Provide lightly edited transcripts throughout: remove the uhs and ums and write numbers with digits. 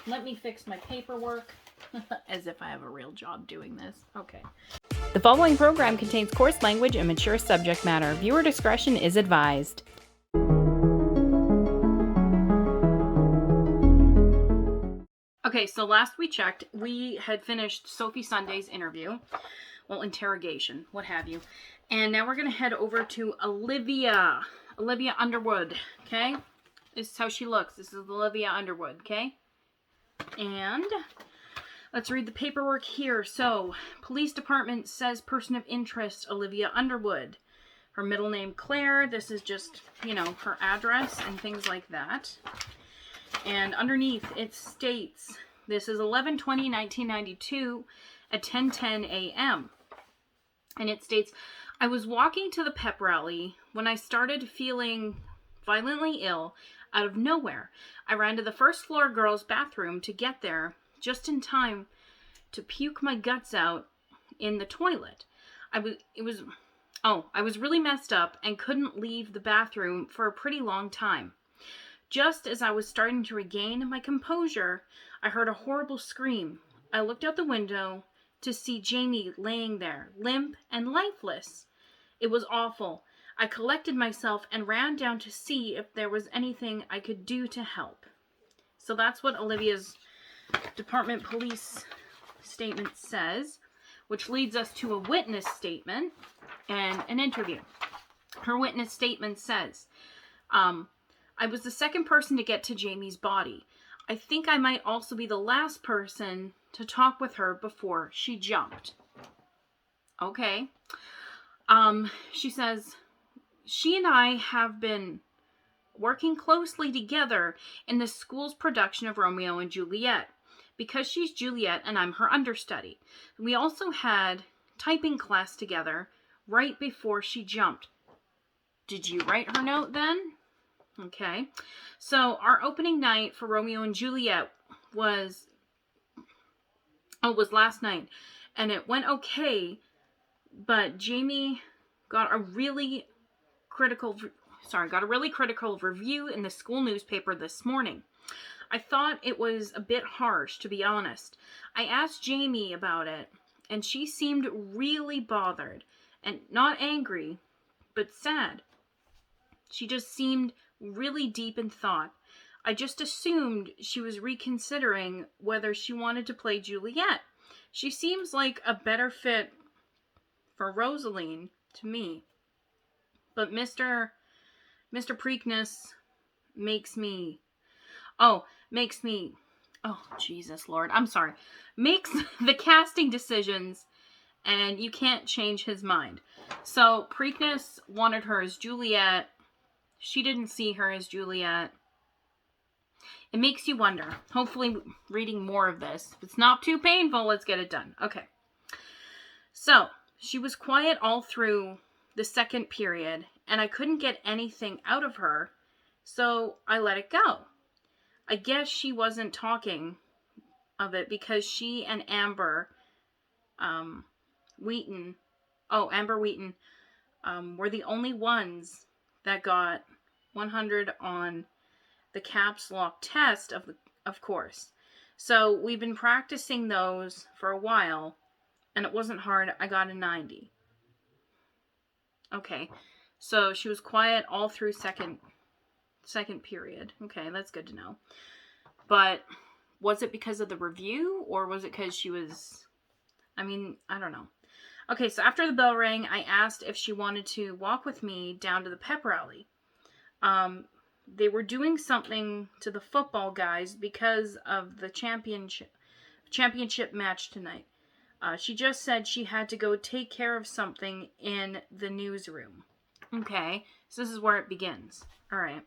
let me fix my paperwork. As if I have a real job doing this. Okay. The following program contains coarse language and mature subject matter. Viewer discretion is advised. Okay, so last we checked, we had finished Sophie Sunday's interview. Well, interrogation, what have you. And now we're going to head over to Olivia Underwood, okay? This is how she looks. This is Olivia Underwood, okay? And let's read the paperwork here. So, police department says person of interest, Olivia Underwood. Her middle name, Claire. This is just, her address and things like that. And underneath it states, this is 11/20/1992 at 10:10 a.m. And it states, I was walking to the pep rally when I started feeling violently ill out of nowhere. I ran to the first floor girls' bathroom to get there just in time to puke my guts out in the toilet. I was really messed up and couldn't leave the bathroom for a pretty long time. Just as I was starting to regain my composure, I heard a horrible scream. I looked out the window to see Jamie laying there, limp and lifeless. It was awful. I collected myself and ran down to see if there was anything I could do to help. So that's what Olivia's Department Police statement says, which leads us to a witness statement and an interview. Her witness statement says, I was the second person to get to Jamie's body. I think I might also be the last person to talk with her before she jumped. Okay. She says, she and I have been working closely together in the school's production of Romeo and Juliet, because she's Juliet and I'm her understudy. We also had typing class together right before she jumped. Did you write her note then? Okay, so our opening night for Romeo and Juliet was last night, and it went okay, but Jamie got a really critical review in the school newspaper this morning. I thought it was a bit harsh, to be honest. I asked Jamie about it, and she seemed really bothered, and not angry, but sad. She just seemed really deep in thought. I just assumed she was reconsidering whether she wanted to play Juliet. She seems like a better fit for Rosaline to me. But Mr. Preakness makes the casting decisions, and you can't change his mind. So Preakness wanted her as Juliet. She didn't see her as Juliet. It makes you wonder. Hopefully reading more of this. If it's not too painful, let's get it done. Okay. So, she was quiet all through the second period, and I couldn't get anything out of her, so I let it go. I guess she wasn't talking of it because she and Amber Wheaton were the only ones that got 100 on the caps lock test of course. So we've been practicing those for a while, and it wasn't hard. I got a 90. Okay, so she was quiet all through second period. Okay, that's good to know. But was it because of the review, or was it because she was, I don't know. Okay, so after the bell rang, I asked if she wanted to walk with me down to the pep rally. They were doing something to the football guys because of the championship match tonight. She just said she had to go take care of something in the newsroom. Okay, so this is where it begins. All right.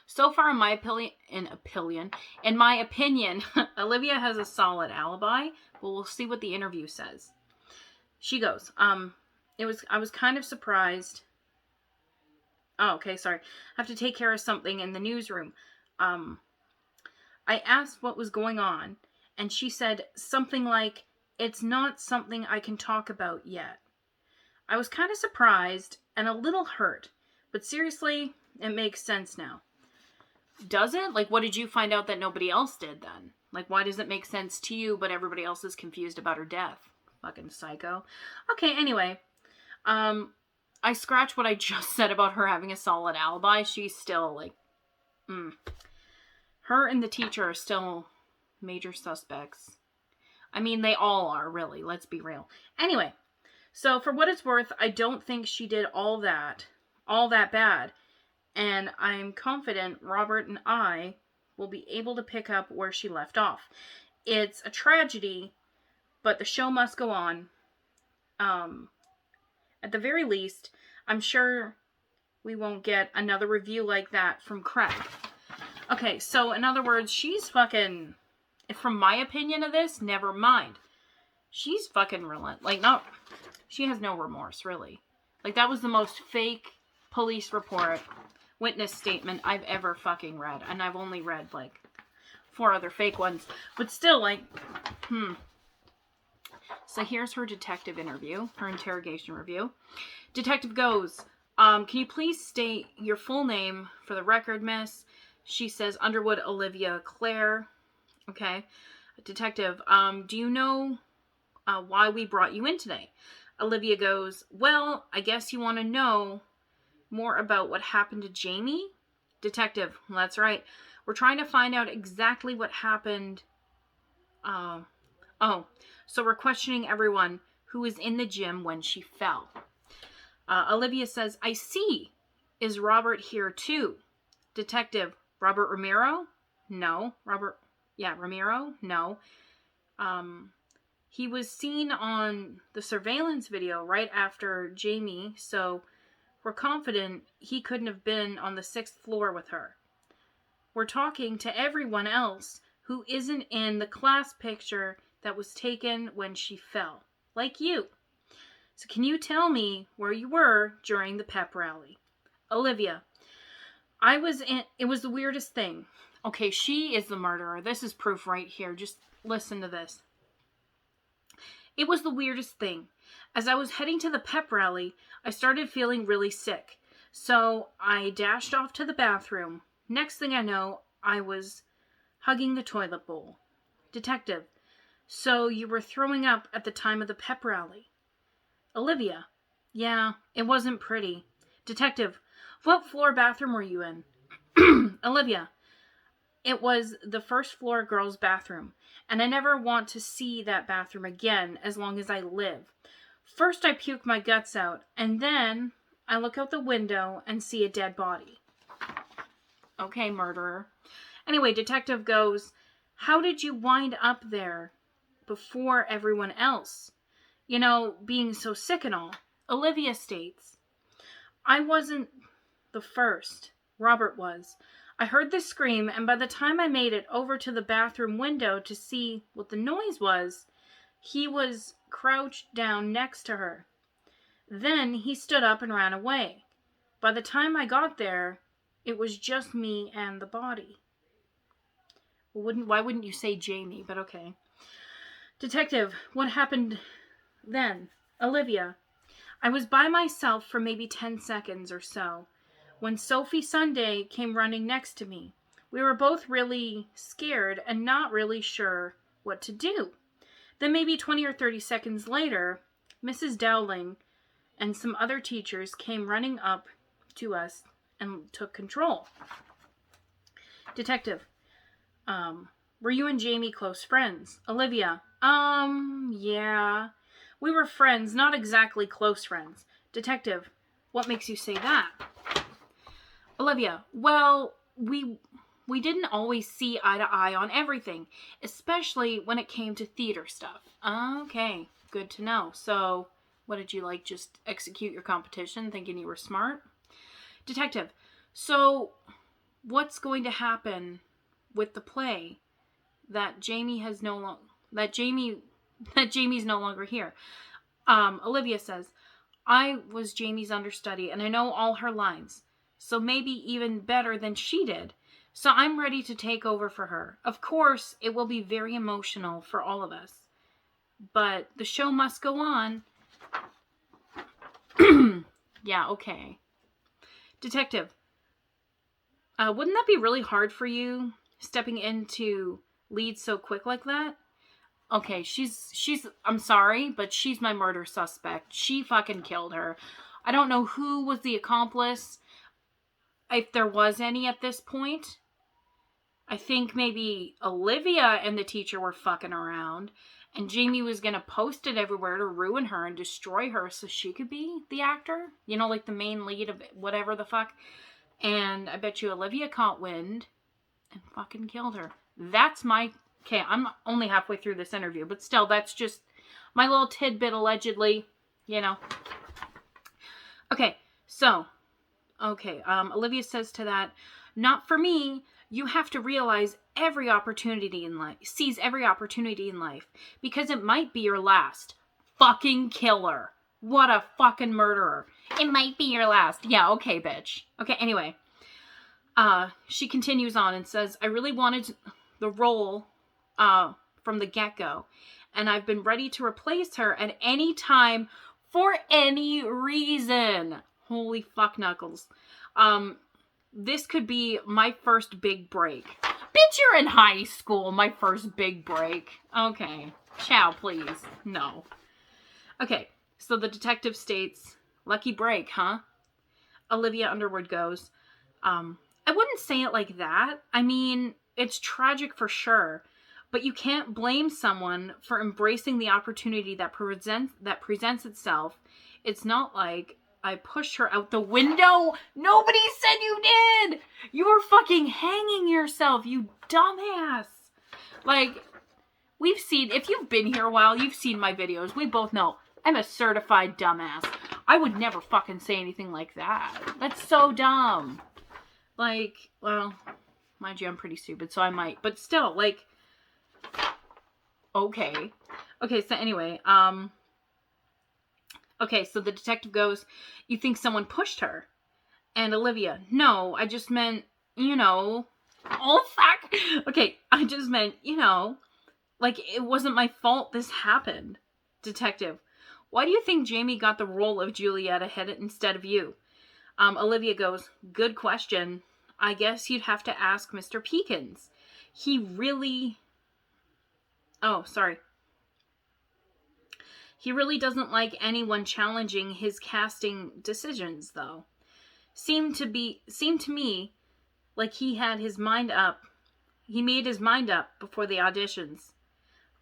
So far, in my opinion, Olivia has a solid alibi, but we'll see what the interview says. She goes, I was kind of surprised. Oh, okay, sorry. I have to take care of something in the newsroom. I asked what was going on, and she said something like, it's not something I can talk about yet. I was kind of surprised and a little hurt, but seriously, it makes sense now. does it? Like, what did you find out that nobody else did then? Like, why does it make sense to you, but everybody else is confused about her death? Fucking psycho. Okay, anyway. I scratch what I just said about her having a solid alibi. She's still, like, her and the teacher are still major suspects. I mean, they all are, really. Let's be real. Anyway, so for what it's worth, I don't think she did all that bad. And I'm confident Robert and I will be able to pick up where she left off. It's a tragedy, but the show must go on. At the very least, I'm sure we won't get another review like that from Craig. Okay, so in other words, she's fucking, from my opinion of this, never mind. She's fucking relentless. Like, no, she has no remorse, really. Like, that was the most fake police report, witness statement I've ever fucking read. And I've only read, like, 4 other fake ones. But still, like, So here's her detective interview, her interrogation review. Detective goes, can you please state your full name for the record, miss? She says, Underwood Olivia Clare. Okay. Detective, do you know why we brought you in today? Olivia goes, well, I guess you want to know more about what happened to Jamie? Detective, well, that's right. We're trying to find out exactly what happened. So we're questioning everyone who was in the gym when she fell. Olivia says, I see. Is Robert here too? Detective, Robert Ramiro? No. Ramiro? No. He was seen on the surveillance video right after Jamie, so we're confident he couldn't have been on the 6th floor with her. We're talking to everyone else who isn't in the class picture that was taken when she fell, like you. So can you tell me where you were during the pep rally? Olivia, it was the weirdest thing. Okay, she is the murderer. This is proof right here. Just listen to this. It was the weirdest thing. As I was heading to the pep rally, I started feeling really sick. So I dashed off to the bathroom. Next thing I know, I was hugging the toilet bowl. Detective, so you were throwing up at the time of the pep rally? Olivia, yeah, it wasn't pretty. Detective, what floor bathroom were you in? Olivia, it was the 1st floor girls' bathroom, and I never want to see that bathroom again as long as I live. First I puke my guts out, and then I look out the window and see a dead body. Okay, murderer. Anyway, detective goes, how did you wind up there before everyone else? You know, being so sick and all. Olivia states, I wasn't the first. Robert was. I heard the scream, and by the time I made it over to the bathroom window to see what the noise was, he was crouched down next to her. Then he stood up and ran away. By the time I got there, it was just me and the body. Why wouldn't you say Jamie? But okay. Detective, what happened then? Olivia, I was by myself for maybe 10 seconds or so when Sophie Sunday came running next to me. We were both really scared and not really sure what to do. Then maybe 20 or 30 seconds later, Mrs. Dowling and some other teachers came running up to us and took control. Detective, were you and Jamie close friends? Olivia, yeah. We were friends, not exactly close friends. Detective, what makes you say that? Olivia, well, we didn't always see eye to eye on everything, especially when it came to theater stuff. Okay, good to know. So, what did you like, just execute your competition thinking you were smart? Detective, so what's going to happen with the play that Jamie's no longer here? Olivia says, I was Jamie's understudy and I know all her lines, so maybe even better than she did. So I'm ready to take over for her. Of course, it will be very emotional for all of us, but the show must go on. Yeah, okay. Detective, Wouldn't that be really hard for you, stepping into lead so quick like that? Okay, she's, I'm sorry, but she's my murder suspect. She fucking killed her. I don't know who was the accomplice, if there was any at this point. I think maybe Olivia and the teacher were fucking around, and Jamie was gonna post it everywhere to ruin her and destroy her so she could be the actor. You know, like the main lead of whatever the fuck. And I bet you Olivia caught wind and fucking killed her. That's my... Okay, I'm only halfway through this interview, but still, that's just my little tidbit, allegedly, you know. Okay, so, Olivia says to that, not for me. You have to realize every opportunity in life, seize every opportunity in life, because it might be your last. Fucking killer. What a fucking murderer. It might be your last. Yeah, okay, bitch. Okay, anyway. She continues on and says, I really wanted the role from the get-go, and I've been ready to replace her at any time for any reason. Holy fuck knuckles. This could be my first big break. Bitch, you're in high school. My first big break. Okay. Chow, please. No. Okay, so the detective states, lucky break, huh? Olivia Underwood goes, I wouldn't say it like that. I mean, it's tragic for sure, but you can't blame someone for embracing the opportunity that presents itself. It's not like I pushed her out the window. Nobody said you did. You were fucking hanging yourself, you dumbass. Like, we've seen, if you've been here a while, you've seen my videos. We both know I'm a certified dumbass. I would never fucking say anything like that. That's so dumb. Like, well, mind you, I'm pretty stupid, so I might. But still, like, okay. Okay, so anyway, okay, so the detective goes, you think someone pushed her? And Olivia, no, I just meant, you know. Oh, fuck. Okay, I just meant, you know, like, it wasn't my fault this happened. Detective, why do you think Jamie got the role of Juliet ahead instead of you? Olivia goes, good question. I guess you'd have to ask Mr. Peekins. He really... Oh, sorry. He really doesn't like anyone challenging his casting decisions, though. Seemed to me like he had his mind up. He made his mind up before the auditions.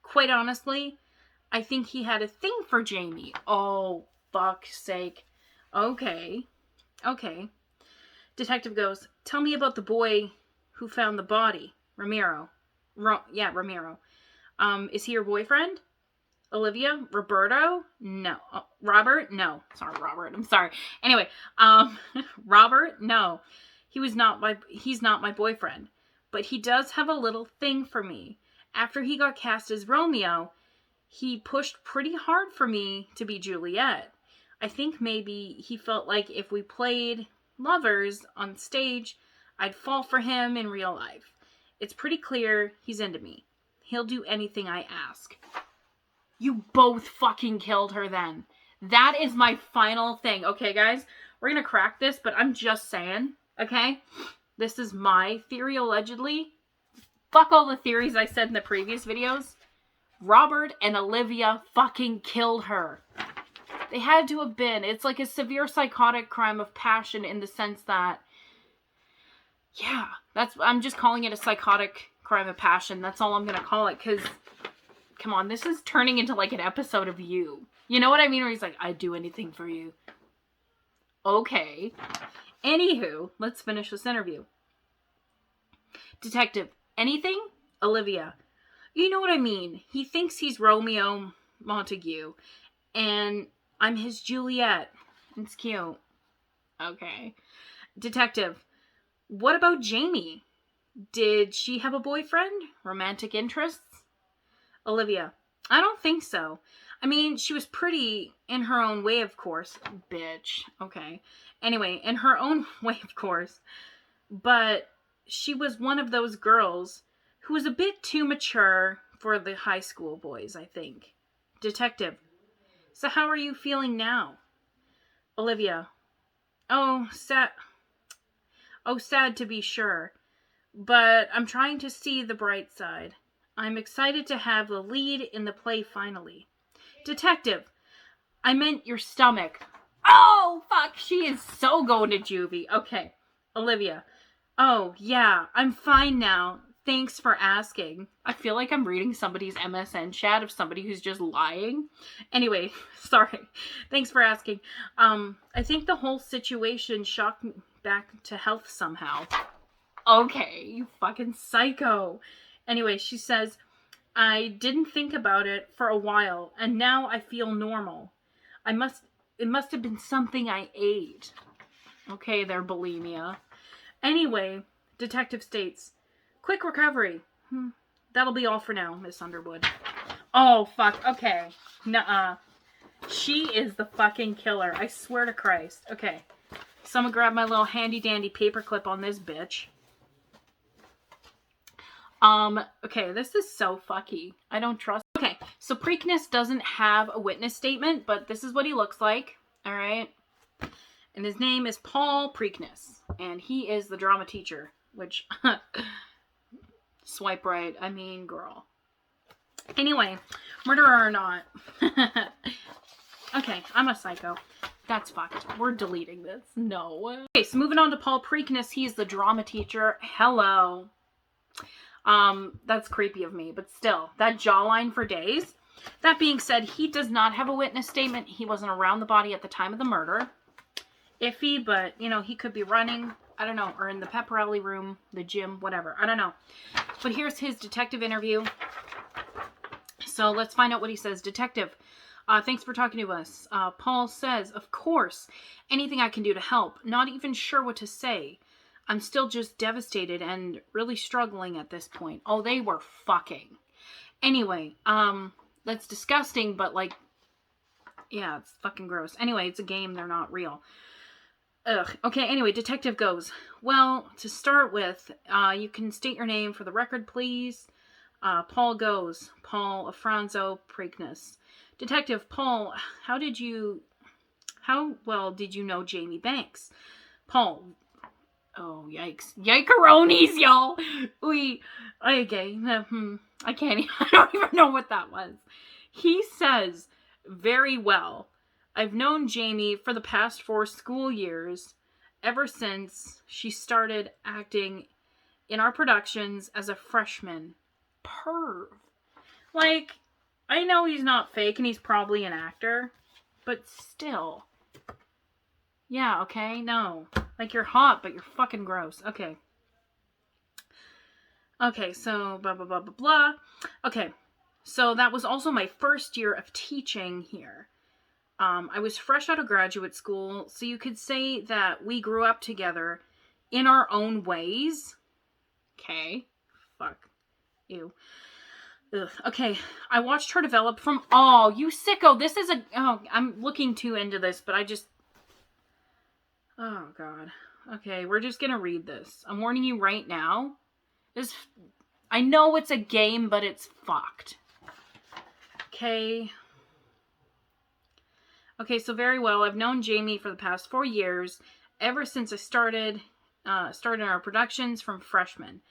Quite honestly, I think he had a thing for Jamie. Oh, fuck's sake. Okay. Detective goes, tell me about the boy who found the body. Ramiro. Ramiro. Is he your boyfriend? Olivia? Roberto? No. Robert? No. Sorry, Robert. I'm sorry. Anyway, Robert? No. He's not my boyfriend. But he does have a little thing for me. After he got cast as Romeo, he pushed pretty hard for me to be Juliet. I think maybe he felt like if we played lovers on stage, I'd fall for him in real life. It's pretty clear he's into me. He'll do anything I ask. You both fucking killed her then. That is my final thing. Okay, guys? We're gonna crack this, but I'm just saying, okay? This is my theory, allegedly. Fuck all the theories I said in the previous videos. Robert and Olivia fucking killed her. They had to have been. It's like a severe psychotic crime of passion in the sense that, yeah, I'm just calling it a psychotic crime of passion. That's all I'm gonna call it, because, come on, this is turning into like an episode of You. You know what I mean? Where he's like, I'd do anything for you. Okay. Anywho, let's finish this interview. Detective, anything? Olivia, you know what I mean. He thinks he's Romeo Montague, and I'm his Juliet. It's cute. Okay. Detective, what about Jamie? Did she have a boyfriend? Romantic interests? Olivia, I don't think so. I mean, she was pretty in her own way, of course. Bitch. Okay. Anyway, in her own way, of course. But she was one of those girls who was a bit too mature for the high school boys, I think. Detective, so how are you feeling now? Olivia, oh, Oh, sad to be sure. But I'm trying to see the bright side. I'm excited to have the lead in the play finally. Detective, I meant your stomach. Oh, fuck, she is so going to juvie. Okay, Olivia. Oh, yeah, I'm fine now. Thanks for asking. I feel like I'm reading somebody's MSN chat of somebody who's just lying. Anyway, sorry. Thanks for asking. I think the whole situation shocked me back to health somehow. Okay, you fucking psycho. Anyway, she says, I didn't think about it for a while, and now I feel normal. It must have been something I ate. Okay, there, bulimia. Anyway, detective states, quick recovery. That'll be all for now, Miss Underwood. Oh, fuck, okay. Nuh-uh. She is the fucking killer, I swear to Christ. Okay, so I'm gonna grab my little handy-dandy paperclip on this bitch. Okay, this is so fucky. I don't trust. Okay, so Preakness doesn't have a witness statement, but this is what he looks like. All right. And his name is Paul Preakness, and he is the drama teacher, which, swipe right, I mean, girl. Anyway, murderer or not. Okay, I'm a psycho. That's fucked. We're deleting this. No. Okay, so moving on to Paul Preakness. He's the drama teacher. Hello. That's creepy of me, but still, that jawline for days. That being said, he does not have a witness statement. He wasn't around the body at the time of the murder. Iffy, but, you know, he could be running, I don't know, or in the pep rally room, the gym, whatever. I don't know. But here's his detective interview. So let's find out what he says. Detective, thanks for talking to us. Paul says, of course, anything I can do to help. Not even sure what to say. I'm still just devastated and really struggling at this point. Oh, they were fucking. Anyway, that's disgusting, but like, yeah, it's fucking gross. Anyway, it's a game. They're not real. Ugh. Okay, anyway, detective goes, well, to start with, you can state your name for the record, please. Paul goes, Paul Afranzo Preakness. Detective Paul, how well did you know Jamie Banks? Paul, oh, yikes. Yikeroonies, y'all. Okay. I can't even, I don't even know what that was. He says, very well. I've known Jamie for the past 4 school years, ever since she started acting in our productions as a freshman. Perv. Like, I know he's not fake and he's probably an actor, but still. Yeah, okay, no. Like, you're hot, but you're fucking gross. Okay. Okay, so blah, blah, blah, blah, blah. Okay, so that was also my first year of teaching here. I was fresh out of graduate school, so you could say that we grew up together in our own ways. Okay. Fuck. Ew. Ugh. Okay, I watched her develop from... Oh, you sicko! This is a... Oh, I'm looking too into this, but I just... Oh, God. Okay, we're just gonna read this. I'm warning you right now. I know it's a game, but it's fucked. Okay. Okay, so very well. I've known Jamie for the past 4 years, ever since I started our productions from freshman.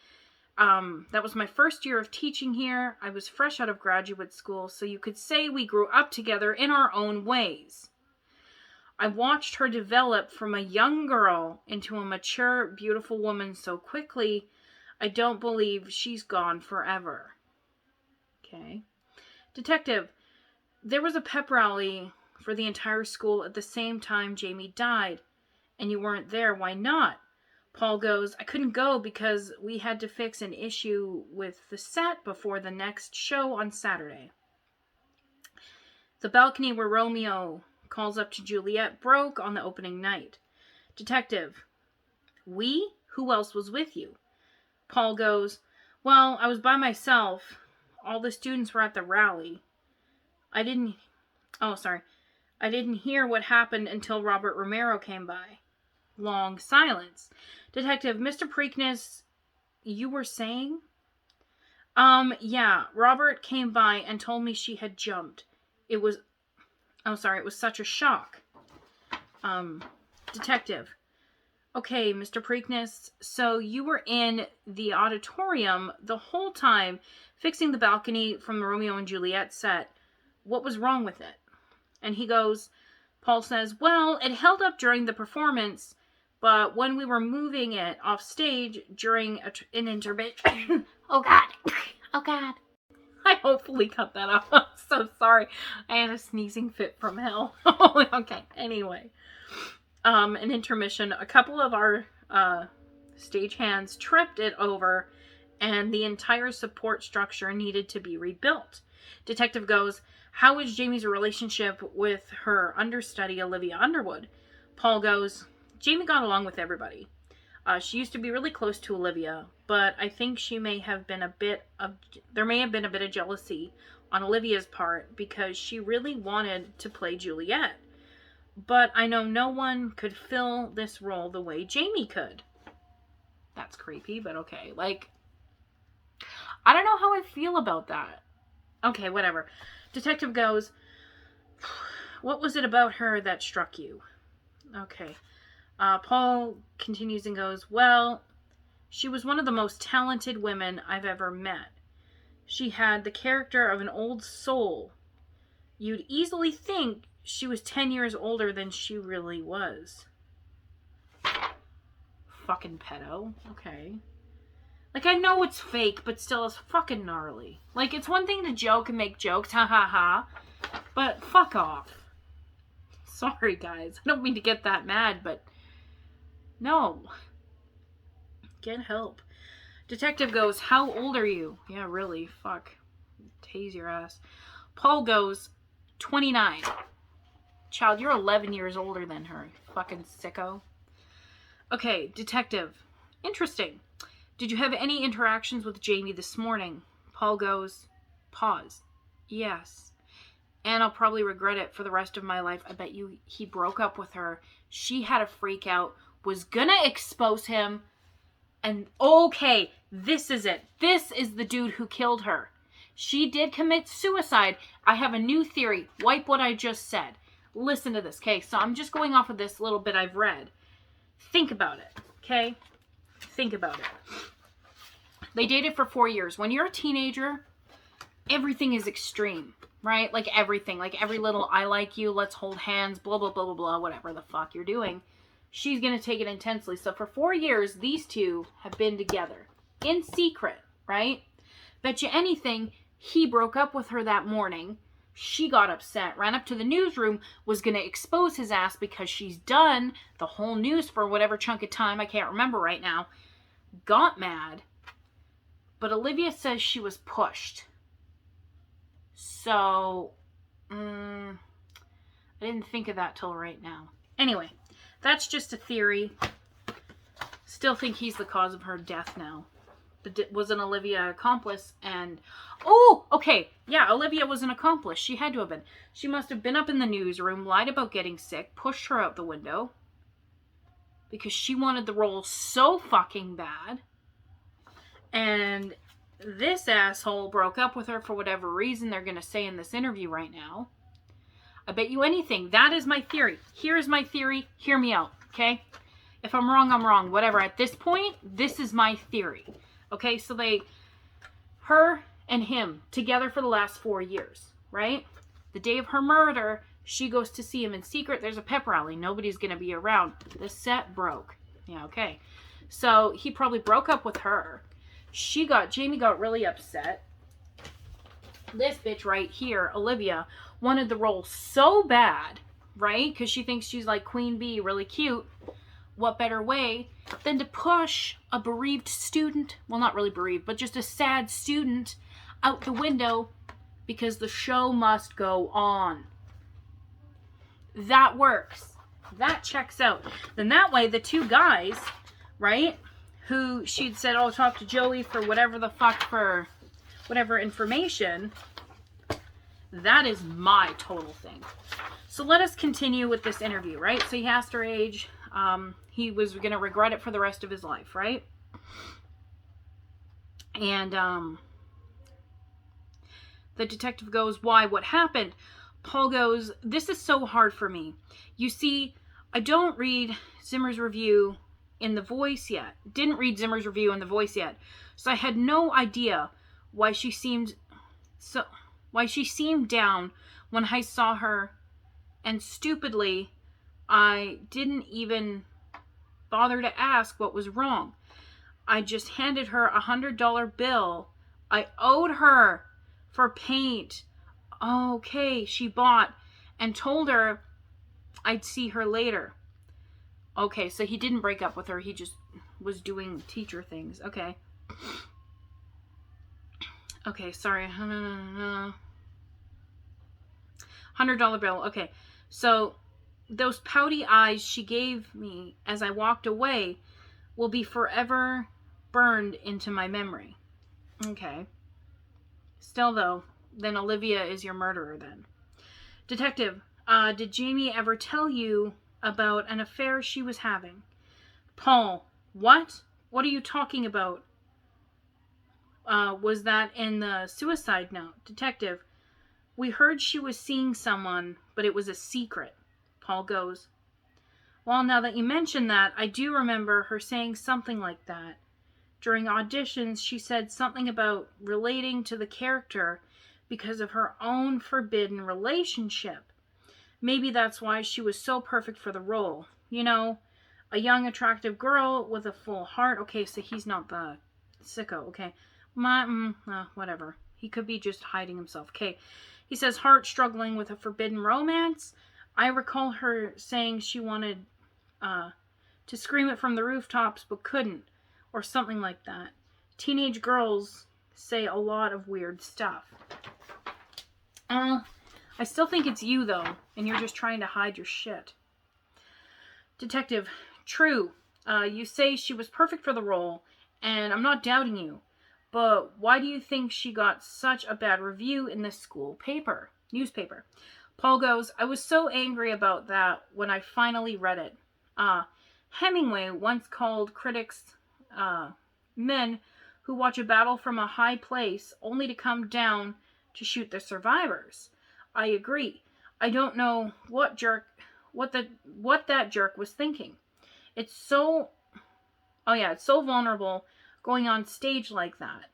That was my first year of teaching here. I was fresh out of graduate school, so you could say we grew up together in our own ways. I watched her develop from a young girl into a mature, beautiful woman so quickly, I don't believe she's gone forever. Okay. Detective, there was a pep rally for the entire school at the same time Jamie died, and you weren't there. Why not? Paul goes, I couldn't go because we had to fix an issue with the set before the next show on Saturday. The balcony where Romeo calls up to Juliet broke on the opening night. Detective, we? Who else was with you? Paul goes, well, I was by myself. All the students were at the rally. I didn't hear what happened until Robert Romero came by. Long silence. Detective, Mr. Preakness, you were saying? Yeah, Robert came by and told me she had jumped. It was such a shock. Detective, Okay, Mr. Preakness, so you were in the auditorium the whole time fixing the balcony from the Romeo and Juliet set. What was wrong with it? And he goes, Paul says, well, it held up during the performance, but when we were moving it off stage during an intermission... Oh, God. Oh, God. I hopefully cut that off. I'm so sorry. I had a sneezing fit from hell. Okay, anyway. An intermission. A couple of our stagehands tripped it over, and the entire support structure needed to be rebuilt. Detective goes, how is Jamie's relationship with her understudy, Olivia Underwood? Paul goes, Jamie got along with everybody. She used to be really close to Olivia, but I think there may have been a bit of jealousy on Olivia's part because she really wanted to play Juliet. But I know no one could fill this role the way Jamie could. That's creepy, but okay. Like, I don't know how I feel about that. Okay, whatever. Detective goes, what was it about her that struck you? Okay. Paul continues and goes, well, she was one of the most talented women I've ever met. She had the character of an old soul. You'd easily think she was 10 years older than she really was. Fucking pedo. Okay. Like, I know it's fake, but still it's fucking gnarly. Like, it's one thing to joke and make jokes, ha ha ha, but fuck off. Sorry, guys. I don't mean to get that mad, but no. Get help. Detective goes, how old are you? Yeah, really. Fuck. Tase your ass. Paul goes, 29. Child, you're 11 years older than her. Fucking sicko. Okay, detective. Interesting. Did you have any interactions with Jamie this morning? Paul goes, pause. Yes. And I'll probably regret it for the rest of my life. I bet you he broke up with her. She had a freak out, was gonna expose him. And okay, this is it. This is the dude who killed her. She did commit suicide. I have a new theory. Wipe what I just said. Listen to this, okay? So I'm just going off of this little bit I've read. Think about it, okay? Think about it. They dated for 4 years. When you're a teenager, everything is extreme, right? Like everything. Like every little I like you, let's hold hands, blah, blah, blah, blah, blah, whatever the fuck you're doing. She's going to take it intensely. So for 4 years, these two have been together. In secret, right? Bet you anything, he broke up with her that morning. She got upset, ran up to the newsroom, was going to expose his ass because she's done the whole news for whatever chunk of time, I can't remember right now. Got mad. But Olivia says she was pushed. So, I didn't think of that till right now. Anyway, that's just a theory. Still think he's the cause of her death now. Was an Olivia accomplice and... Oh, okay. Yeah, Olivia was an accomplice. She had to have been. She must have been up in the newsroom, lied about getting sick, pushed her out the window. Because she wanted the role so fucking bad. And this asshole broke up with her for whatever reason they're going to say in this interview right now. I bet you anything. That is my theory. Here is my theory. Hear me out, okay? If I'm wrong, I'm wrong. Whatever. At this point, this is my theory. Okay, so her and him together for the last 4 years, right? The day of her murder, she goes to see him in secret. There's a pep rally. Nobody's going to be around. The set broke. Yeah, okay. So he probably broke up with her. Jamie got really upset. This bitch right here, Olivia, wanted the role so bad, right? Because she thinks she's like Queen Bee, really cute. What better way than to push a bereaved student, well, not really bereaved, but just a sad student out the window because the show must go on. That works. That checks out. Then that way, the two guys, right, who she'd said, oh, talk to Joey for whatever the fuck, for whatever information, that is my total thing. So let us continue with this interview, right? So he asked her age. He was going to regret it for the rest of his life, right? And the detective goes, why? What happened? Paul goes, this is so hard for me. You see, I don't read Zimmer's review in The Voice yet. Didn't read Zimmer's review in The Voice yet. So I had no idea why she seemed down when I saw her, and stupidly, I didn't even bother to ask what was wrong. I just handed her a $100 bill I owed her for paint. Okay, she bought, and told her I'd see her later. Okay, so he didn't break up with her. He just was doing teacher things. Okay. Okay, sorry. $100 bill. Okay, so those pouty eyes she gave me as I walked away will be forever burned into my memory. Okay. Still, though, then Olivia is your murderer then. Detective, did Jamie ever tell you about an affair she was having? Paul, what? What are you talking about? Was that in the suicide note? Detective, we heard she was seeing someone, but it was a secret. Paul goes, well, now that you mention that, I do remember her saying something like that. During auditions, she said something about relating to the character because of her own forbidden relationship. Maybe that's why she was so perfect for the role. You know, a young, attractive girl with a full heart. Okay, so he's not the sicko. Okay, whatever. He could be just hiding himself. Okay, he says heart struggling with a forbidden romance. I recall her saying she wanted to scream it from the rooftops but couldn't, or something like that. Teenage girls say a lot of weird stuff. I still think it's you, though, and you're just trying to hide your shit. Detective, true. You say she was perfect for the role, and I'm not doubting you. But why do you think she got such a bad review in the school newspaper? Paul goes, I was so angry about that when I finally read it. Hemingway once called critics men who watch a battle from a high place only to come down to shoot the survivors. I agree. I don't know what that jerk was thinking. It's so vulnerable going on stage like that.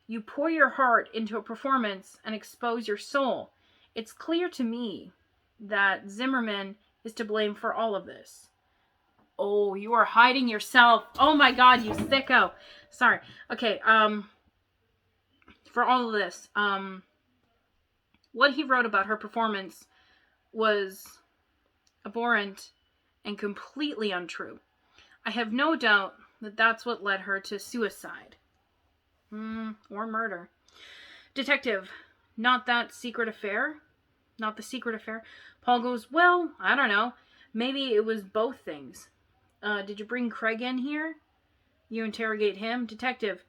You pour your heart into a performance and expose your soul. It's clear to me that Zimmerman is to blame for all of this. Oh, you are hiding yourself. Oh my God, you sicko. Sorry. Okay, for all of this, what he wrote about her performance was abhorrent and completely untrue. I have no doubt that that's what led her to suicide. Or murder. Detective, not the secret affair? Paul goes, well, I don't know. Maybe it was both things. Did you bring Craig in here? You interrogate him. Detective,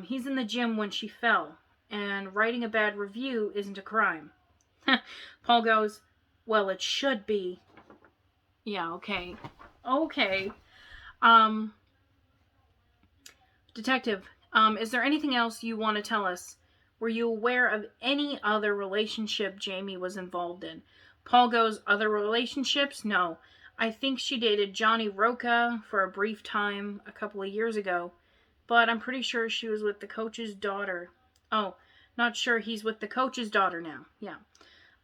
he's in the gym when she fell, and writing a bad review isn't a crime. Paul goes, well, it should be. Yeah, okay. Detective, is there anything else you want to tell us? Were you aware of any other relationship Jamie was involved in? Paul goes, other relationships? No. I think she dated Johnny Roca for a brief time a couple of years ago, but I'm pretty sure she was with the coach's daughter. Oh, not sure he's with the coach's daughter now. Yeah.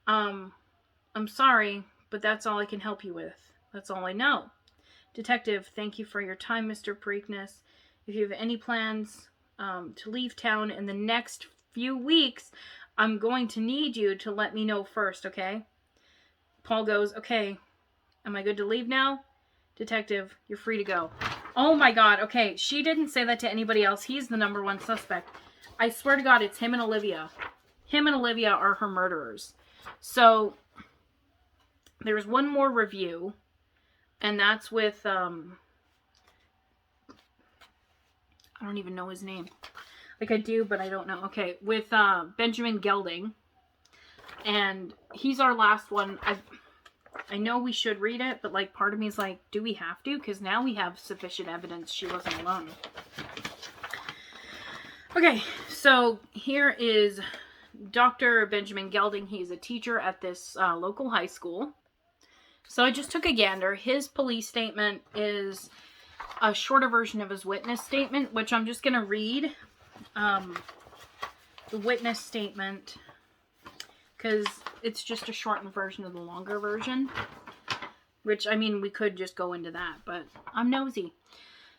I'm sorry, but that's all I can help you with. That's all I know. Detective, thank you for your time, Mr. Preakness. If you have any plans to leave town in the next few weeks, I'm going to need you to let me know first, okay? Paul goes, okay. Am I good to leave now? Detective, you're free to go. Oh my God, okay. She didn't say that to anybody else. He's the number one suspect. I swear to God, it's him and Olivia. Him and Olivia are her murderers. So, there's one more review, and that's with, I don't even know his name. Like I do, but I don't know. Okay, with Benjamin Gelding. And he's our last one. I know we should read it, but like part of me is like, do we have to? Because now we have sufficient evidence she wasn't alone. Okay, so here is Dr. Benjamin Gelding. He's a teacher at this local high school. So I just took a gander. His police statement is a shorter version of his witness statement, which I'm just going to read. The witness statement, because it's just a shortened version of the longer version. Which, I mean, we could just go into that, but I'm nosy.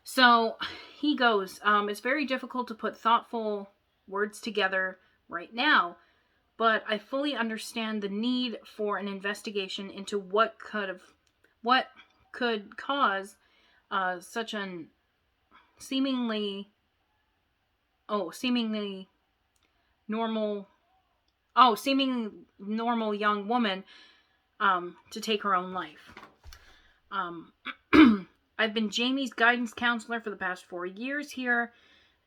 So, he goes, it's very difficult to put thoughtful words together right now, but I fully understand the need for an investigation into what could cause such an seemingly normal young woman to take her own life. I've been Jamie's guidance counselor for the past 4 years here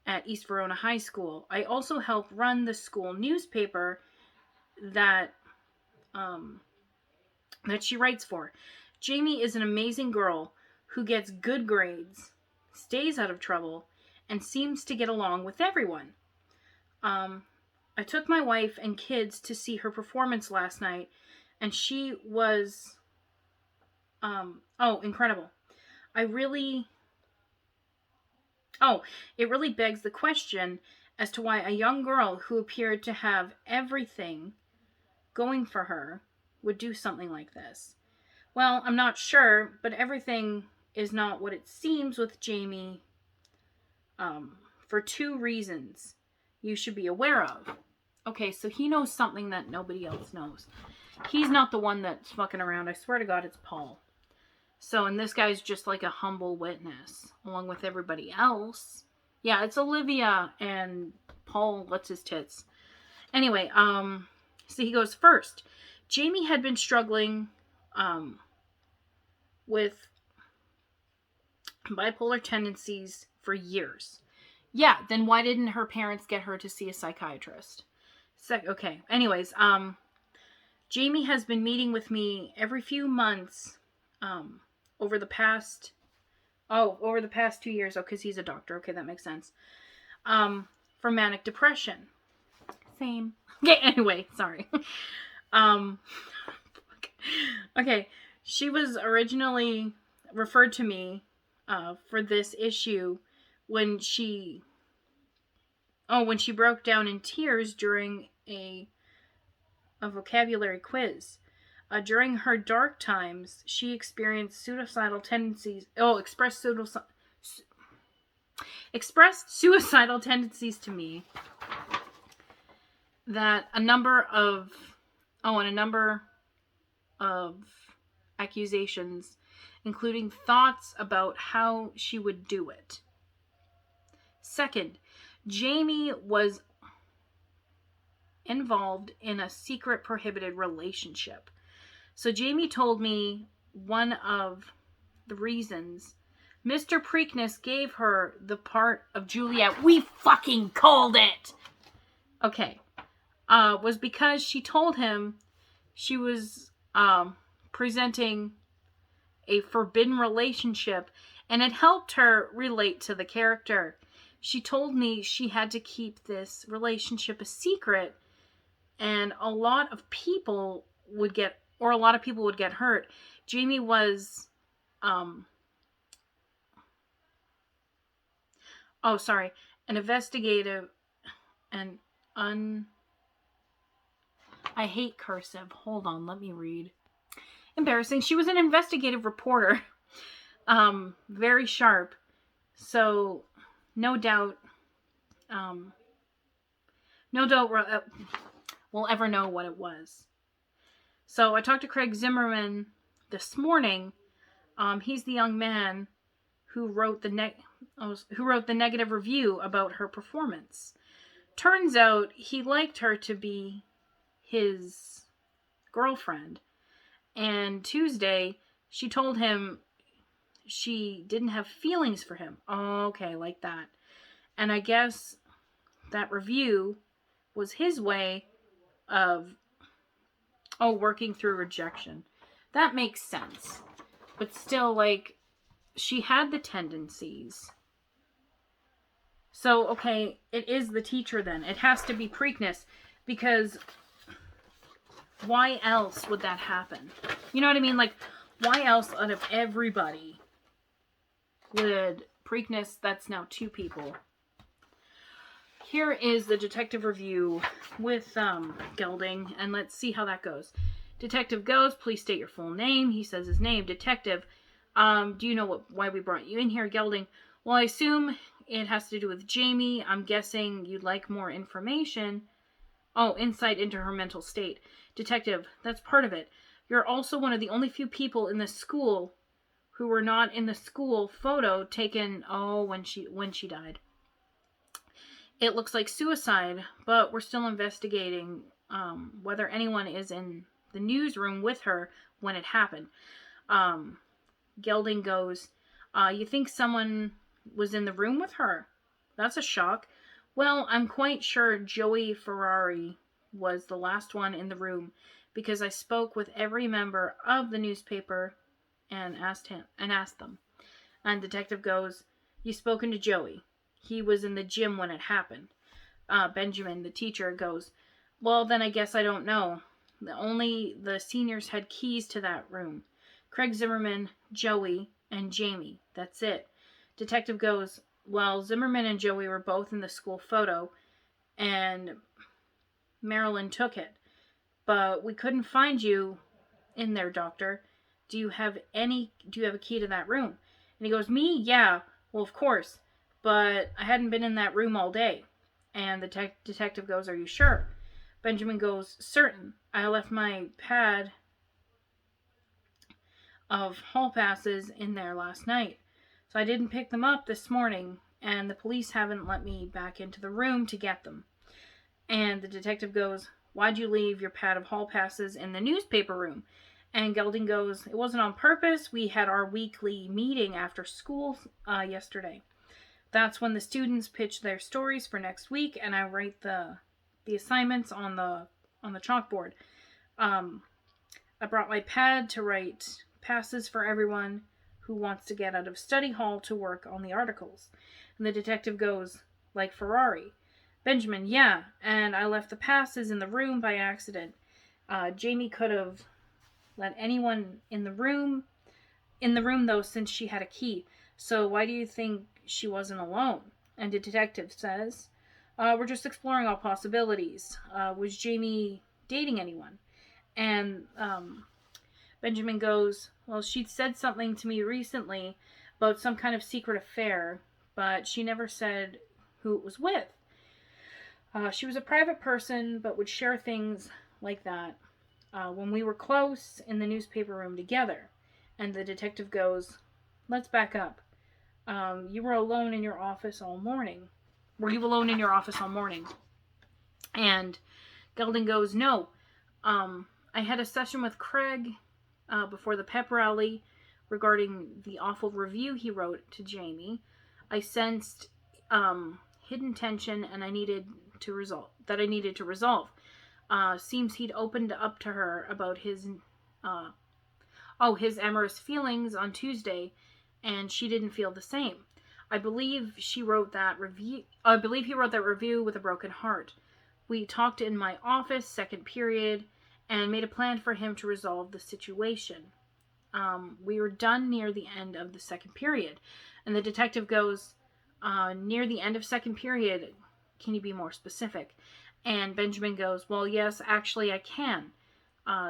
at East Verona High School. I also help run the school newspaper that she writes for. Jamie is an amazing girl who gets good grades, stays out of trouble, and seems to get along with everyone. I took my wife and kids to see her performance last night, and she was incredible. It really begs the question as to why a young girl who appeared to have everything going for her would do something like this. Well, I'm not sure, but everything is not what it seems with Jamie for 2 reasons you should be aware of. Okay, so he knows something that nobody else knows. He's not the one that's fucking around. I swear to God, it's Paul. So, and this guy's just like a humble witness, along with everybody else. Yeah, it's Olivia, and Paul lets his tits. Anyway, so he goes first. Jamie had been struggling with bipolar tendencies for years. Yeah, then why didn't her parents get her to see a psychiatrist? Okay, anyways, Jamie has been meeting with me every few months over the past 2 years. Because he's a doctor. Okay, that makes sense. For manic depression. Same. Okay, anyway, sorry. Okay, she was originally referred to me for this issue when she broke down in tears during a vocabulary quiz. During her dark times, she experienced suicidal tendencies. Expressed suicidal tendencies to me. That a number of accusations, including thoughts about how she would do it. Second, Jamie was involved in a secret prohibited relationship. So Jamie told me one of the reasons Mr. Preakness gave her the part of Juliet, we fucking called it! Okay. Was because she told him she was presenting a forbidden relationship, and it helped her relate to the character. She told me she had to keep this relationship a secret, and a lot of people would get hurt. Jamie was an investigative and I hate cursive. Hold on, let me read. Embarrassing. She was an investigative reporter. Very sharp. So, no doubt we'll ever know what it was. So, I talked to Craig Zimmerman this morning. He's the young man who wrote the negative review about her performance. Turns out he liked her to be his girlfriend. And Tuesday, she told him she didn't have feelings for him. Oh, okay, like that. And I guess that review was his way of working through rejection. That makes sense. But still, like, she had the tendencies. So, okay, it is the teacher then. It has to be Preakness, because why else would that happen? You know what I mean? Like, why else out of everybody with Preakness, that's now 2 people. Here is the detective review with Gelding, and let's see how that goes. Detective goes, please state your full name. He says his name. Detective, do you know why we brought you in here? Gelding, well, I assume it has to do with Jamie. I'm guessing you'd like more information. Oh, insight into her mental state. Detective, that's part of it. You're also one of the only few people in the school who were not in the school photo taken, when she died. It looks like suicide, but we're still investigating whether anyone is in the newsroom with her when it happened. Gelding goes, you think someone was in the room with her? That's a shock. Well, I'm quite sure Joey Ferrari was the last one in the room because I spoke with every member of the newspaper and asked them. And detective goes, you've spoken to Joey. He was in the gym when it happened. Benjamin, the teacher, goes, well, then I guess I don't know. Only the seniors had keys to that room. Craig Zimmerman, Joey, and Jamie. That's it. Detective goes, well, Zimmerman and Joey were both in the school photo, and Marilyn took it. But we couldn't find you in there, doctor. Do you have a key to that room? And he goes, me? Yeah. Well, of course. But I hadn't been in that room all day. And the detective goes, are you sure? Benjamin goes, certain. I left my pad of hall passes in there last night. So I didn't pick them up this morning, and the police haven't let me back into the room to get them. And the detective goes, why'd you leave your pad of hall passes in the newspaper room? And Gelding goes, it wasn't on purpose. We had our weekly meeting after school yesterday. That's when the students pitch their stories for next week, and I write the assignments on the chalkboard. I brought my pad to write passes for everyone who wants to get out of study hall to work on the articles. And the detective goes, like Ferrari. Benjamin, yeah, and I left the passes in the room by accident. Jamie could have let anyone in the room though, since she had a key. So why do you think she wasn't alone? And the detective says, we're just exploring all possibilities. Was Jamie dating anyone? And Benjamin goes, well, she'd said something to me recently about some kind of secret affair, but she never said who it was with. She was a private person, but would share things like that when we were close in the newspaper room together. And the detective goes, let's back up. You were alone in your office all morning. Were you alone in your office all morning? And Gelding goes, no. I had a session with Craig before the pep rally regarding the awful review he wrote to Jamie. I sensed hidden tension, and I needed to resolve. Seems he'd opened up to her about his amorous feelings on Tuesday, and she didn't feel the same. I believe he wrote that review with a broken heart. We talked in my office, second period, and made a plan for him to resolve the situation. We were done near the end of the second period. And the detective goes, near the end of second period, can you be more specific? And Benjamin goes, well, yes, actually I can.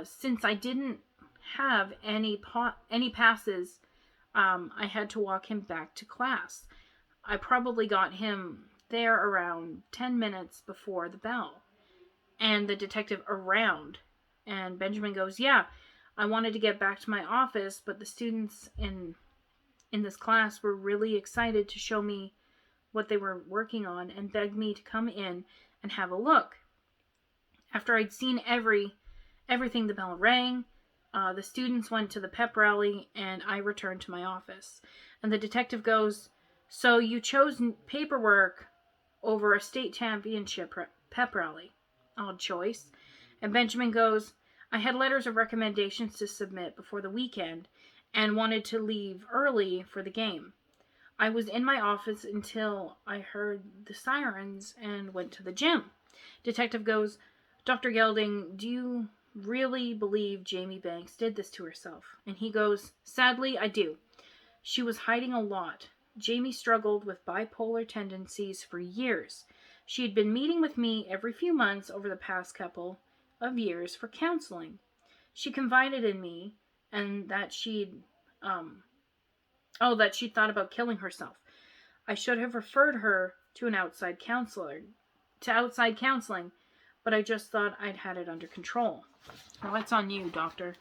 Since I didn't have any passes, I had to walk him back to class. I probably got him there around 10 minutes before the bell. And the detective, around. And Benjamin goes, yeah, I wanted to get back to my office, but the students in this class were really excited to show me what they were working on and begged me to come in and have a look. After I'd seen everything, the bell rang. The students went to the pep rally, and I returned to my office. And the detective goes, so you chose paperwork over a state championship pep rally. Odd choice. And Benjamin goes, I had letters of recommendations to submit before the weekend and wanted to leave early for the game. I was in my office until I heard the sirens and went to the gym. Detective goes, Dr. Gelding, do you really believe Jamie Banks did this to herself? And he goes, sadly, I do. She was hiding a lot. Jamie struggled with bipolar tendencies for years. She had been meeting with me every few months over the past couple of years for counseling. She confided in me and that that she'd thought about killing herself. I should have referred her to outside counseling, but I just thought I'd had it under control. Well, that's on you, doctor.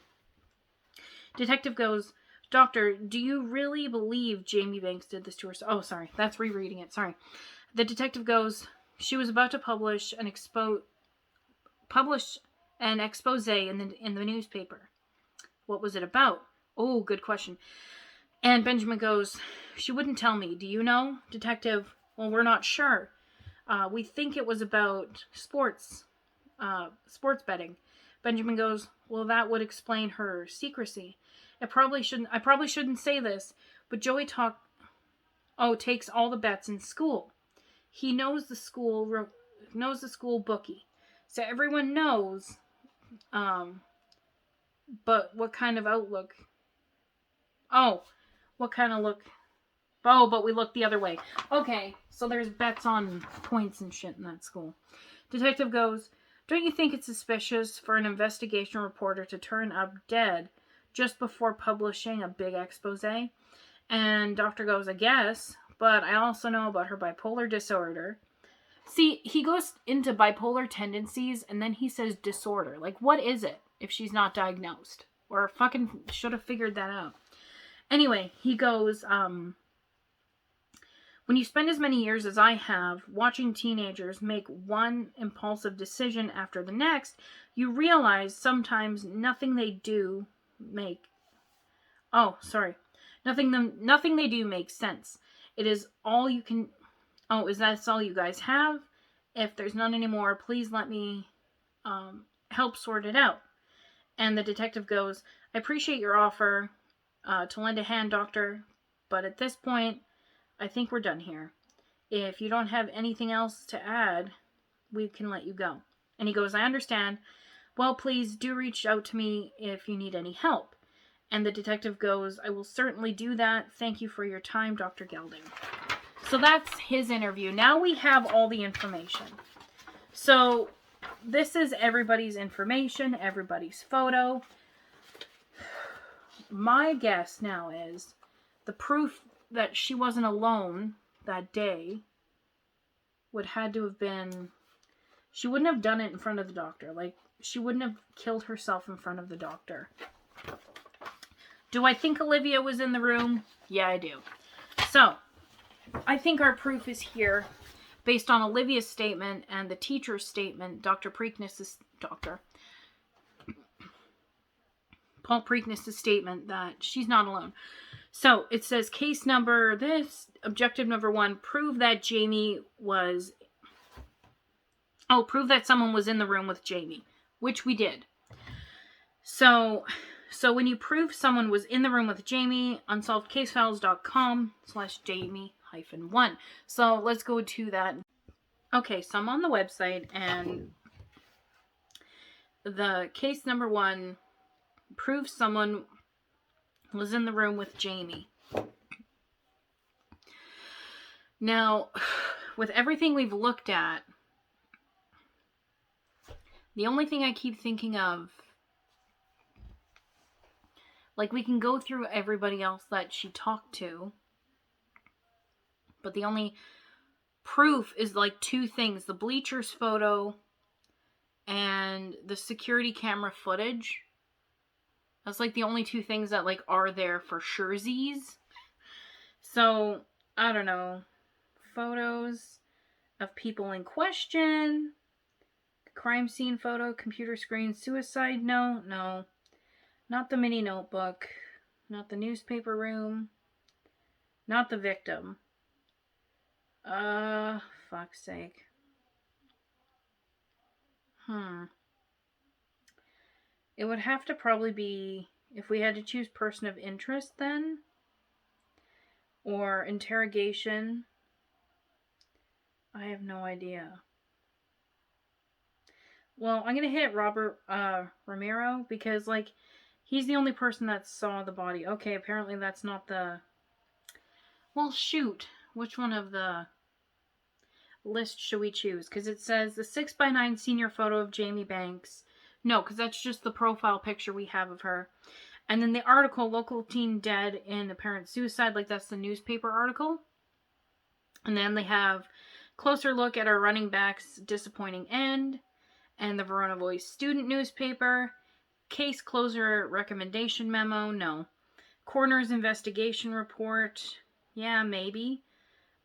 Detective goes, Doctor, do you really believe Jamie Banks did this to herself? Oh, sorry, that's rereading it, sorry. The detective goes, she was about to publish an expose in the newspaper. What was it about? Oh, good question. And Benjamin goes, she wouldn't tell me. Do you know? Detective, well, we're not sure. We think it was about sports betting. Benjamin goes, well, that would explain her secrecy. I probably shouldn't say this, but Joey takes all the bets in school. He knows the school bookie. So everyone knows, but what kind of outlook? Oh, what kind of look? Oh, but we look the other way. Okay, so there's bets on points and shit in that school. Detective goes, don't you think it's suspicious for an investigation reporter to turn up dead just before publishing a big expose? And doctor goes, I guess, but I also know about her bipolar disorder. See, he goes into bipolar tendencies and then he says disorder. Like, what is it if she's not diagnosed? Or fucking should have figured that out. Anyway, he goes, when you spend as many years as I have watching teenagers make one impulsive decision after the next, you realize sometimes nothing they do makes sense. It is all you can. Oh, is that all you guys have? If there's none anymore, please let me help sort it out. And the detective goes, I appreciate your offer to lend a hand, doctor, but at this point, I think we're done here. If you don't have anything else to add, we can let you go. And he goes, I understand. Well, please do reach out to me if you need any help. And the detective goes, I will certainly do that. Thank you for your time, Dr. Gelding. So that's his interview. Now we have all the information. So this is everybody's information, everybody's photo. My guess now is the proof that she wasn't alone that day would had to have been, she wouldn't have done it in front of the doctor. Like, she wouldn't have killed herself in front of the doctor. Do I think Olivia was in the room? Yeah, I do. So, I think our proof is here based on Olivia's statement and the teacher's statement, Paul Preakness' statement that she's not alone. So, it says objective number 1, prove that someone was in the room with Jamie, which we did. So when you prove someone was in the room with Jamie, unsolvedcasefiles.com/Jamie-1. So let's go to that. Okay, so I'm on the website and the case number 1 proves someone was in the room with Jamie. Now, with everything we've looked at, the only thing I keep thinking of, like, we can go through everybody else that she talked to, but the only proof is, like, 2 things. The bleachers photo and the security camera footage. That's, like, the only 2 things that, like, are there for surezies. So, I don't know. Photos of people in question. Crime scene photo, computer screen, suicide note. No. Not the mini notebook. Not the newspaper room. Not the victim. Fuck's sake. It would have to probably be, if we had to choose person of interest then, or interrogation. I have no idea. Well, I'm going to hit Robert Romero because, like, he's the only person that saw the body. Okay, apparently that's not the Well, shoot. Which one of the list should we choose? Because it says the 6x9 senior photo of Jamie Banks. No, because that's just the profile picture we have of her. And then the article, local teen dead in apparent suicide, like that's the newspaper article. And then they have closer look at our running back's disappointing end. And the Verona Voice student newspaper. Case closer recommendation memo. No. Coroner's investigation report. Yeah, maybe.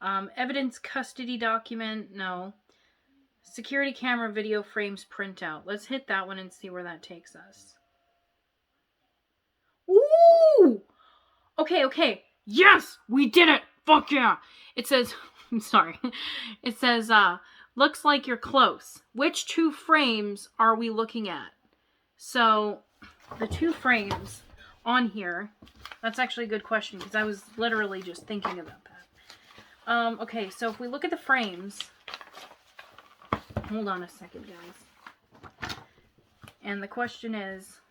Evidence custody document. No. Security camera video frames printout. Let's hit that one and see where that takes us. Ooh! Okay. Yes! We did it! Fuck yeah! It says, I'm sorry. It says, looks like you're close. Which 2 frames are we looking at? So, the 2 frames on here, that's actually a good question because I was literally just thinking about that. Okay, so if we look at the frames, hold on a second, guys. And the question is,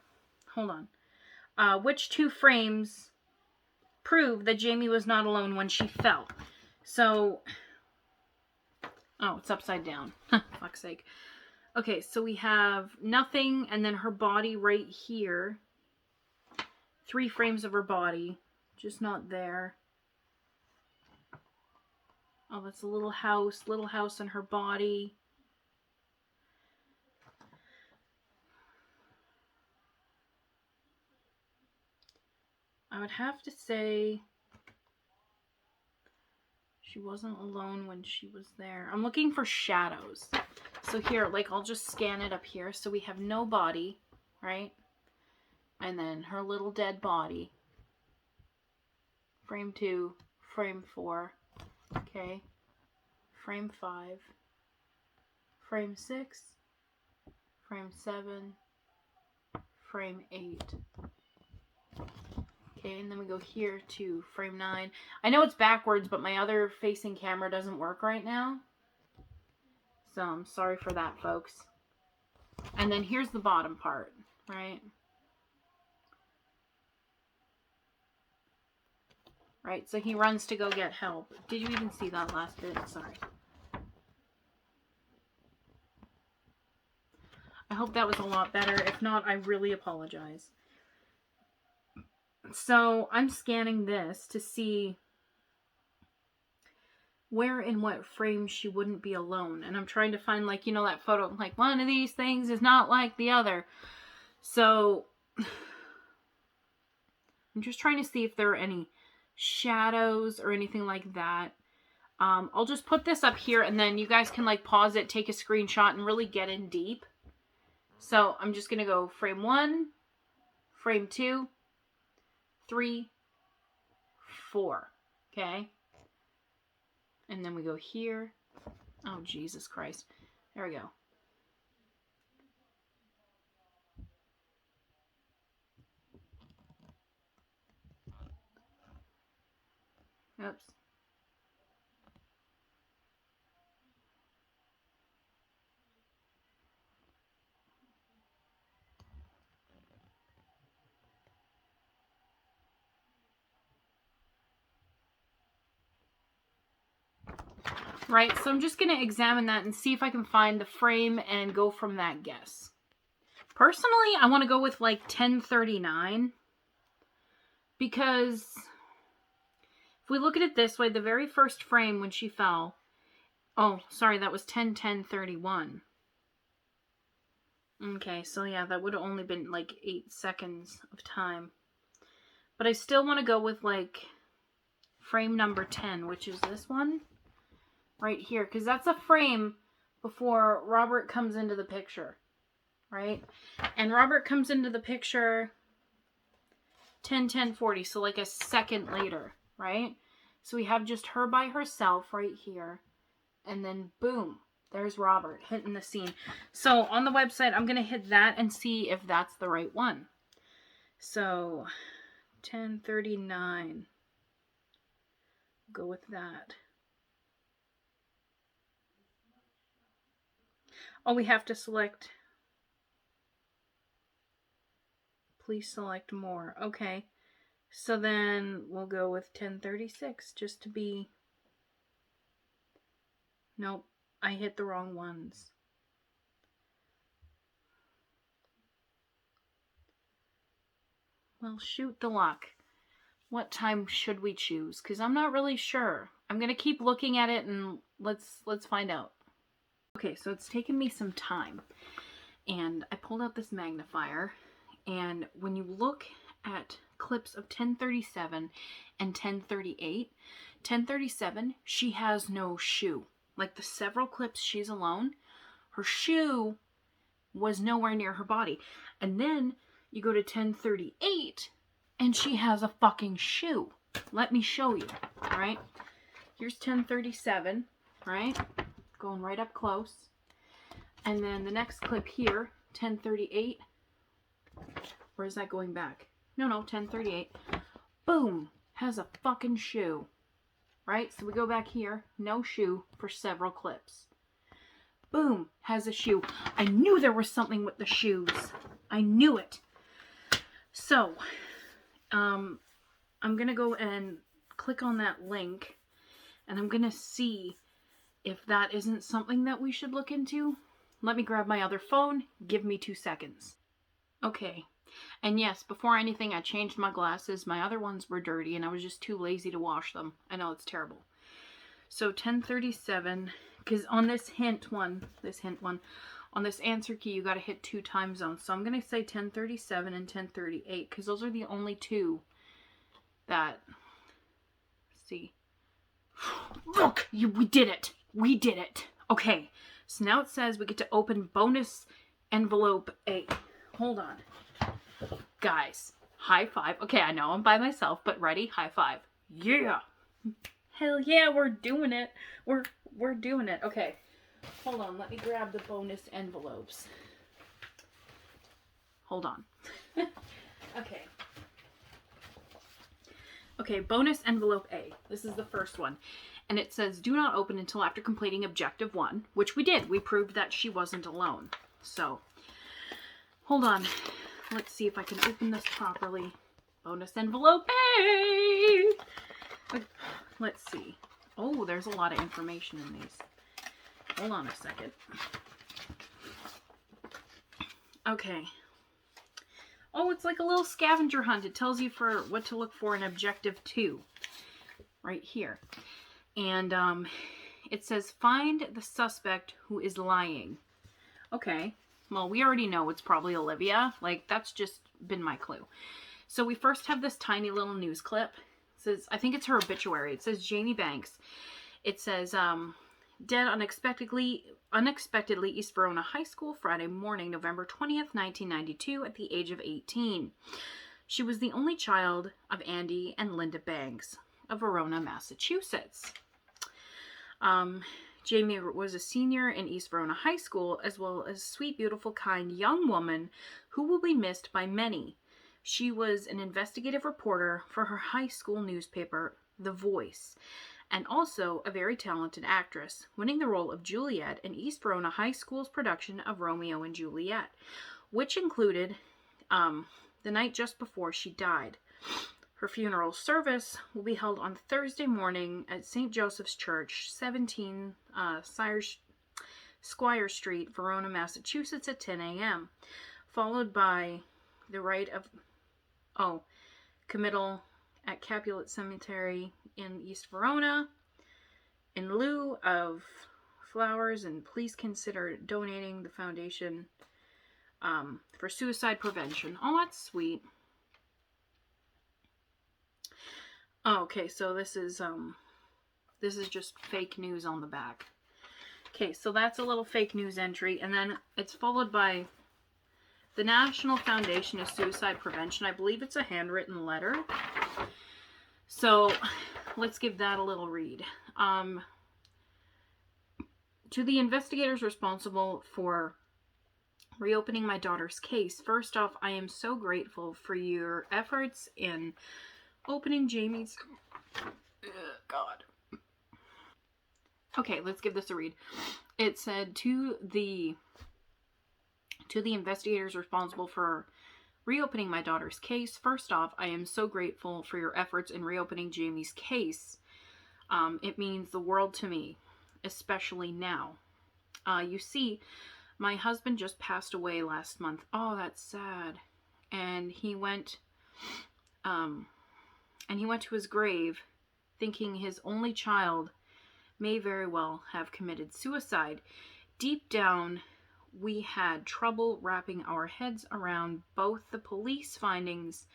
hold on. Which 2 frames prove that Jamie was not alone when she fell? So, oh, it's upside down. Fuck's sake. Okay, so we have nothing and then her body right here. 3 frames of her body, just not there. Oh, that's a little house and her body. I would have to say she wasn't alone when she was there. I'm looking for shadows. So here, like, I'll just scan it up here. So we have no body, right? And then her little dead body. Frame 2, frame 4. Okay. Frame 5. Frame 6. Frame 7. Frame 8. Okay, and then we go here to frame 9. I know it's backwards, but my other facing camera doesn't work right now. So I'm sorry for that, folks. And then here's the bottom part, right? Right, so he runs to go get help. Did you even see that last bit? Sorry. I hope that was a lot better. If not, I really apologize. So I'm scanning this to see where in what frame she wouldn't be alone. And I'm trying to find, like, you know, that photo, like, one of these things is not like the other. So I'm just trying to see if there are any shadows or anything like that. I'll just put this up here and then you guys can, like, pause it, take a screenshot, and really get in deep. So I'm just going to go frame 1, frame 2, 3, 4. Okay. And then we go here. Oh, Jesus Christ. There we go. Oops. Right, so I'm just going to examine that and see if I can find the frame and go from that guess. Personally, I want to go with, like, 1039. Because if we look at it this way, the very first frame when she fell... Oh, sorry, that was 10:10:31. Okay, so yeah, that would have only been, like, 8 seconds of time. But I still want to go with, like, frame number 10, which is this one. Right here, because that's a frame before Robert comes into the picture, right? And Robert comes into the picture 10:10:40, so like a second later, right? So we have just her by herself right here, and then boom, there's Robert hitting the scene. So on the website, I'm going to hit that and see if that's the right one. So 10:39, go with that. Oh, we have to select. Please select more. Okay. So then we'll go with 1036 just to be... Nope, I hit the wrong ones. Well, shoot the luck. What time should we choose? Because I'm not really sure. I'm going to keep looking at it and let's find out. Okay, so it's taken me some time. And I pulled out this magnifier. And when you look at clips of 1037 and 1038, 1037, she has no shoe. Like the several clips she's alone, her shoe was nowhere near her body. And then you go to 1038 and she has a fucking shoe. Let me show you, all right? Here's 1037, right? Going right up close. And then the next clip here, 1038. Or is that going back? No, 1038. Boom, has a fucking shoe. Right? So we go back here, no shoe for several clips. Boom, has a shoe. I knew there was something with the shoes. I knew it. So, I'm going to go and click on that link, and I'm going to see if that isn't something that we should look into. Let me grab my other phone. Give me 2 seconds. Okay. And yes, before anything, I changed my glasses. My other ones were dirty, and I was just too lazy to wash them. I know, it's terrible. So 1037, because on this hint one, on this answer key, you got to hit 2 time zones. So I'm going to say 1037 and 1038, because those are the only two that, let's see. Look, we did it. We did it. Okay, so now it says we get to open bonus envelope A. Hold on. Guys, high five. Okay, I know I'm by myself, but ready? High five. Yeah. Hell yeah, we're doing it. We're doing it. Okay. Hold on, let me grab the bonus envelopes. Hold on. Okay. Okay, bonus envelope A. This is the first one. And it says, do not open until after completing objective 1, which we did. We proved that she wasn't alone. So, hold on. Let's see if I can open this properly. Bonus envelope A! Let's see. Oh, there's a lot of information in these. Hold on a second. Okay. Oh, it's like a little scavenger hunt. It tells you for what to look for in objective 2. Right here. And it says, find the suspect who is lying. Okay. Well, we already know it's probably Olivia. Like, that's just been my clue. So we first have this tiny little news clip. It says, I think it's her obituary. It says Jamie Banks. It says, dead unexpectedly, East Verona High School, Friday morning, November 20th, 1992, at the age of 18. She was the only child of Andy and Linda Banks of Verona, Massachusetts. Jamie was a senior in East Verona High School, as well as a sweet, beautiful, kind young woman who will be missed by many. She was an investigative reporter for her high school newspaper, The Voice, and also a very talented actress, winning the role of Juliet in East Verona High School's production of Romeo and Juliet, which included the night just before she died. Her funeral service will be held on Thursday morning at St. Joseph's Church, 17 Squire Street, Verona, Massachusetts at 10 a.m., followed by the rite of committal at Capulet Cemetery in East Verona. In lieu of flowers, and please consider donating the foundation for suicide prevention. Oh, that's sweet. Oh, okay, so this is just fake news on the back. Okay, so that's a little fake news entry, and then it's followed by the National Foundation of Suicide Prevention. I believe it's a handwritten letter. So let's give that a little read. To the investigators responsible for reopening my daughter's case, first off, I am so grateful for your efforts in opening Jamie's... God. Okay, let's give this a read. It said, to the investigators responsible for Reopening my daughter's case. First off, I am so grateful for your efforts in reopening Jamie's case. It means the world to me, especially now. You see, my husband just passed away last month. Oh, that's sad. And he went to his grave thinking his only child may very well have committed suicide. Deep down, we had trouble wrapping our heads around both the police findings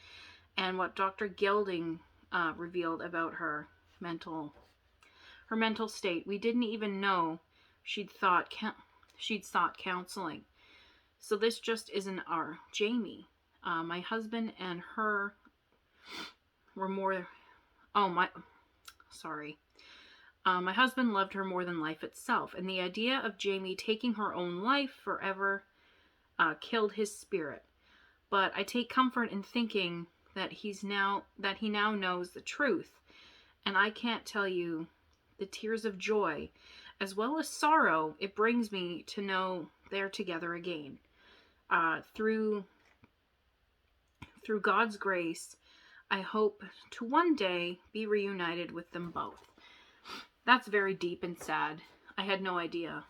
and what Dr. Gelding revealed about her mental state. We didn't even know she'd sought counseling. So this just isn't our Jamie. My husband and her were more... my husband loved her more than life itself, and the idea of Jamie taking her own life forever killed his spirit. But I take comfort in thinking that he now knows the truth, and I can't tell you the tears of joy as well as sorrow it brings me to know they're together again. Through God's grace, I hope to one day be reunited with them both. That's very deep and sad. I had no idea.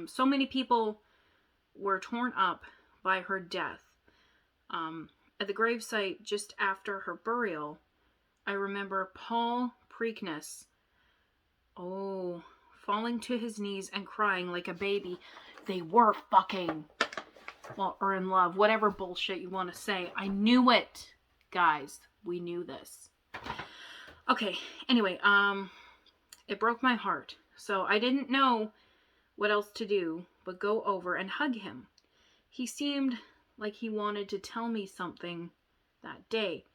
So many people were torn up by her death. At the gravesite just after her burial, I remember Paul Preakness, falling to his knees and crying like a baby. They were fucking, or in love, whatever bullshit you want to say. I knew it, guys. We knew this. Okay, anyway, it broke my heart. So I didn't know what else to do but go over and hug him. He seemed like he wanted to tell me something that day,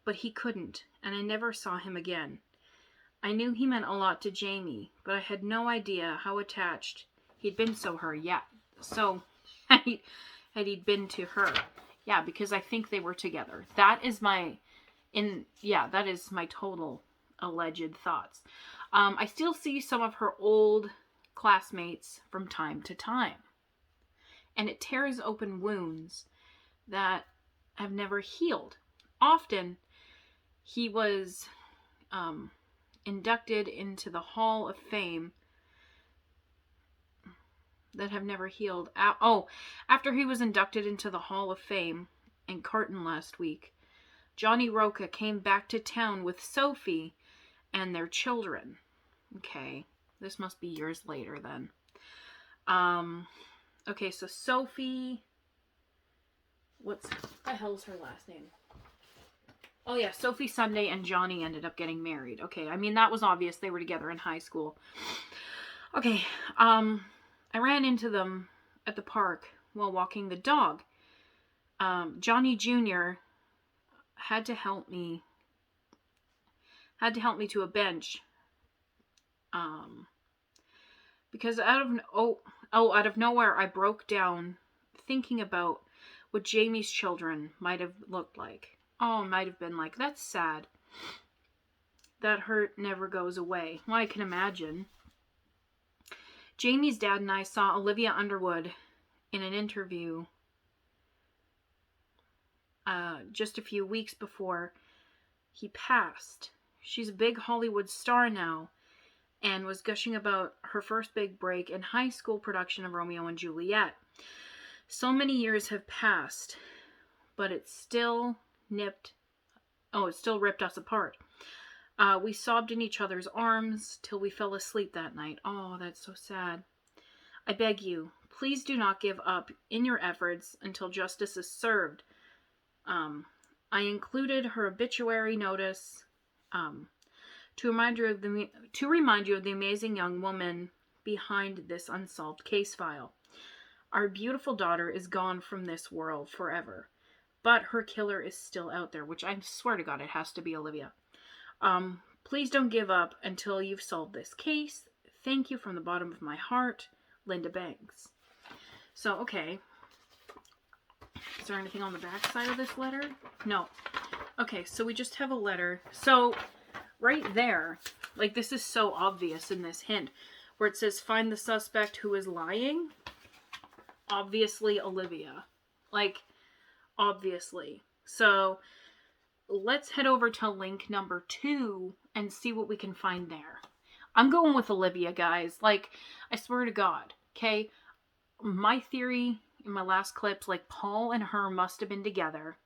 but he couldn't, and I never saw him again. I knew he meant a lot to Jamie, but I had no idea how attached he'd been had he been to her. Yeah, because I think they were together. That is my total alleged thoughts. I still see some of her old classmates from time to time, and it tears open wounds that have never healed. Often, he was inducted into the Hall of Fame that have never healed. After he was inducted into the Hall of Fame in Carton last week, Johnny Roca came back to town with Sophie and their children. Okay, this must be years later then. Okay, so Sophie, what the hell's her last name? Oh yeah, Sophie Sunday and Johnny ended up getting married. Okay, I mean, that was obvious. They were together in high school. Okay, I ran into them at the park while walking the dog. Johnny Jr. had to help me to a bench. Because out of nowhere, I broke down thinking about what Jamie's children might have looked like. Might have been like. That's sad. That hurt never goes away. Well, I can imagine. Jamie's dad and I saw Olivia Underwood in an interview just a few weeks before he passed. She's a big Hollywood star now and was gushing about her first big break in high school production of Romeo and Juliet. So many years have passed, but it still ripped us apart. We sobbed in each other's arms till we fell asleep that night. Oh, that's so sad. I beg you, please do not give up in your efforts until justice is served. I included her obituary notice to remind you of the amazing young woman behind this unsolved case file. Our beautiful daughter is gone from this world forever, but her killer is still out there, which I swear to God it has to be Olivia. Please don't give up until you've solved this case. Thank you from the bottom of my heart, Linda Banks. So, okay. Is there anything on the back side of this letter? No. Okay, so we just have a letter. So, right there, like, this is so obvious in this hint, where it says, find the suspect who is lying. Obviously, Olivia. Like, obviously. So let's head over to link number 2 and see what we can find there. I'm going with Olivia, guys. Like, I swear to God, okay? My theory in my last clips, like, Paul and her must have been together.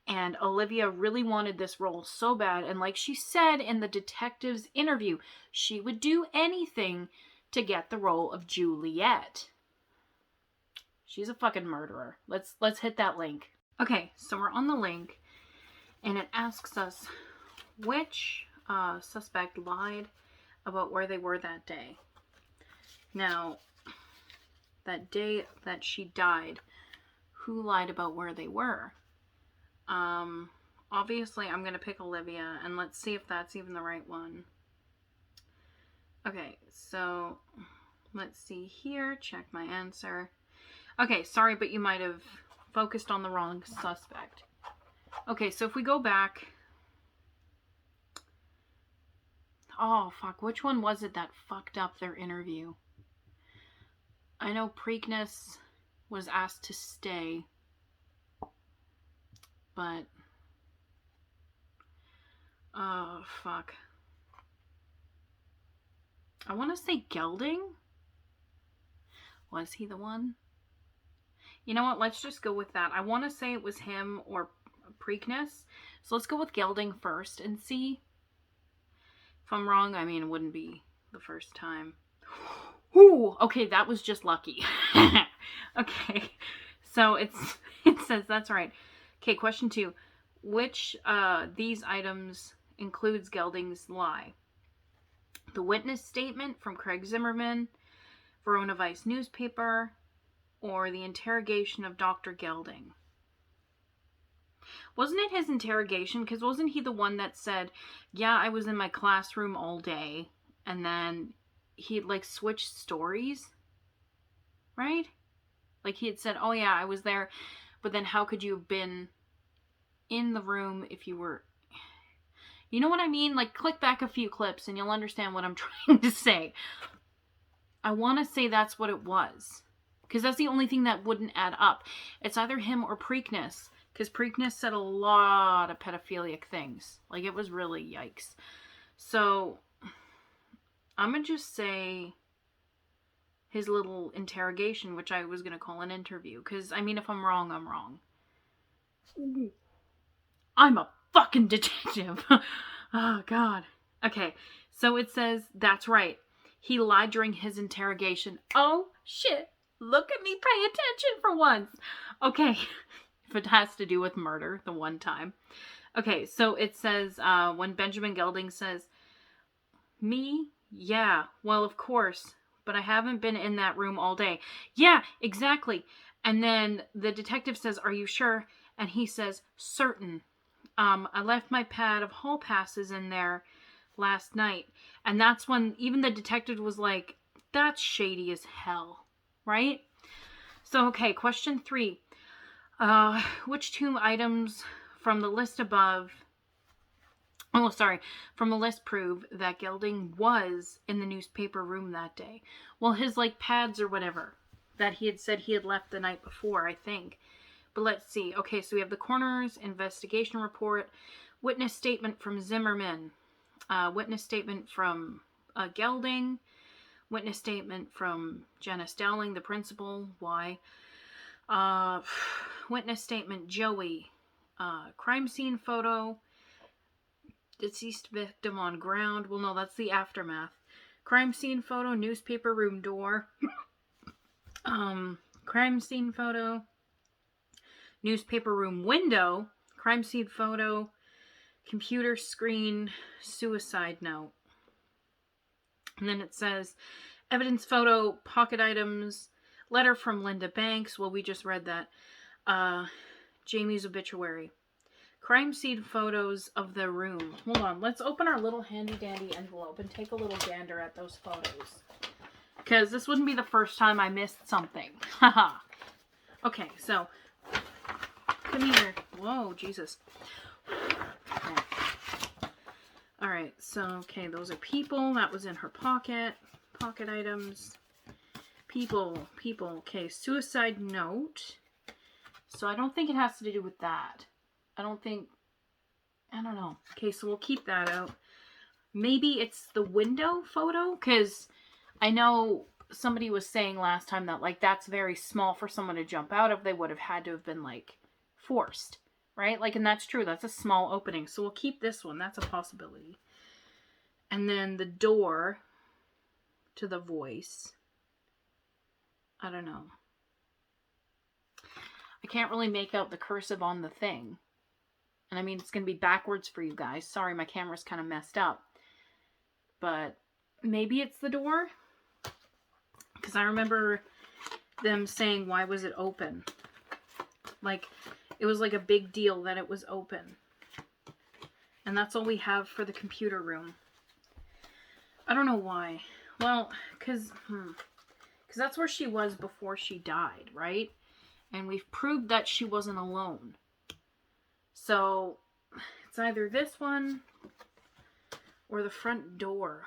And Olivia really wanted this role so bad. And like she said in the detective's interview, she would do anything to get the role of Juliet. She's a fucking murderer. Let's hit that link. Okay, so we're on the link. And it asks us which suspect lied about where they were that day. Now, that day that she died, who lied about where they were? Obviously I'm going to pick Olivia, and let's see if that's even the right one. Okay, so let's see here. Check my answer. Okay, sorry, but you might have focused on the wrong suspect. Okay, so if we go back... Oh, fuck. Which one was it that fucked up their interview? I know Preakness was asked to stay. But... Oh, fuck. I want to say Gelding? Was he the one? You know what? Let's just go with that. I want to say it was him or Preakness. So let's go with Gelding first and see. If I'm wrong, I mean, it wouldn't be the first time. Ooh, okay, that was just lucky. Okay, so it says, that's right. Okay, question 2. Which these items includes Gelding's lie? The witness statement from Craig Zimmerman, Verona Vice newspaper, or the interrogation of Dr. Gelding? Wasn't it his interrogation? Because wasn't he the one that said, yeah, I was in my classroom all day, and then he'd like switched stories? Right? Like he had said, oh yeah, I was there, but then how could you have been in the room if you were... You know what I mean? Like, click back a few clips and you'll understand what I'm trying to say. I want to say that's what it was. Because that's the only thing that wouldn't add up. It's either him or Preakness. Because Preakness said a lot of pedophilic things. Like, it was really yikes. So, I'm going to just say his little interrogation, which I was going to call an interview. Because, I mean, if I'm wrong, I'm wrong. I'm a fucking detective. Oh, God. Okay, so it says, that's right. He lied during his interrogation. Oh, shit. Look at me pay attention for once. Okay, if it has to do with murder, the one time. Okay, so it says, when Benjamin Gelding says, me? Yeah, well, of course. But I haven't been in that room all day. Yeah, exactly. And then the detective says, are you sure? And he says, certain. I left my pad of hall passes in there last night. And that's when even the detective was like, that's shady as hell. Right? So, okay, question 3. Which 2 items from the list above... Oh, sorry. From the list prove that Gelding was in the newspaper room that day. Well, his, like, pads or whatever that he had said he had left the night before, I think. But let's see. Okay, so we have the coroner's investigation report, witness statement from Zimmerman, witness statement from Gelding, witness statement from Janice Dowling, the principal. Why? Witness statement Joey, crime scene photo, deceased victim on ground. Well, no, that's the aftermath. Crime scene photo, newspaper room door. Crime scene photo, newspaper room window, crime scene photo, computer screen, suicide note. And then it says, evidence photo, pocket items, letter from Linda Banks. Well, we just read that. Jamie's obituary. Crime scene photos of the room. Hold on, let's open our little handy dandy envelope and take a little gander at those photos. Because this wouldn't be the first time I missed something. Haha. Okay, so... Come here. Whoa, Jesus. Okay. Alright, so, okay, those are people. That was in her pocket. Pocket items. People. Okay, suicide note. so I don't think it has to do with that. I don't know. Okay, so we'll keep that out. Maybe it's the window photo, because I know somebody was saying last time that, like, that's very small for someone to jump out of. They would have had to have been, like, forced, right? Like, and that's true. That's a small opening. So we'll keep this one. That's a possibility. And then the door to the voice. I don't know. I can't really make out the cursive on the thing. And I mean, it's going to be backwards for you guys. Sorry, my camera's kind of messed up. But maybe it's the door? Because I remember them saying, why was it open? Like, it was like a big deal that it was open. And that's all we have for the computer room. I don't know why. Well, because that's where she was before she died, right? And we've proved that she wasn't alone. So, it's either this one or the front door.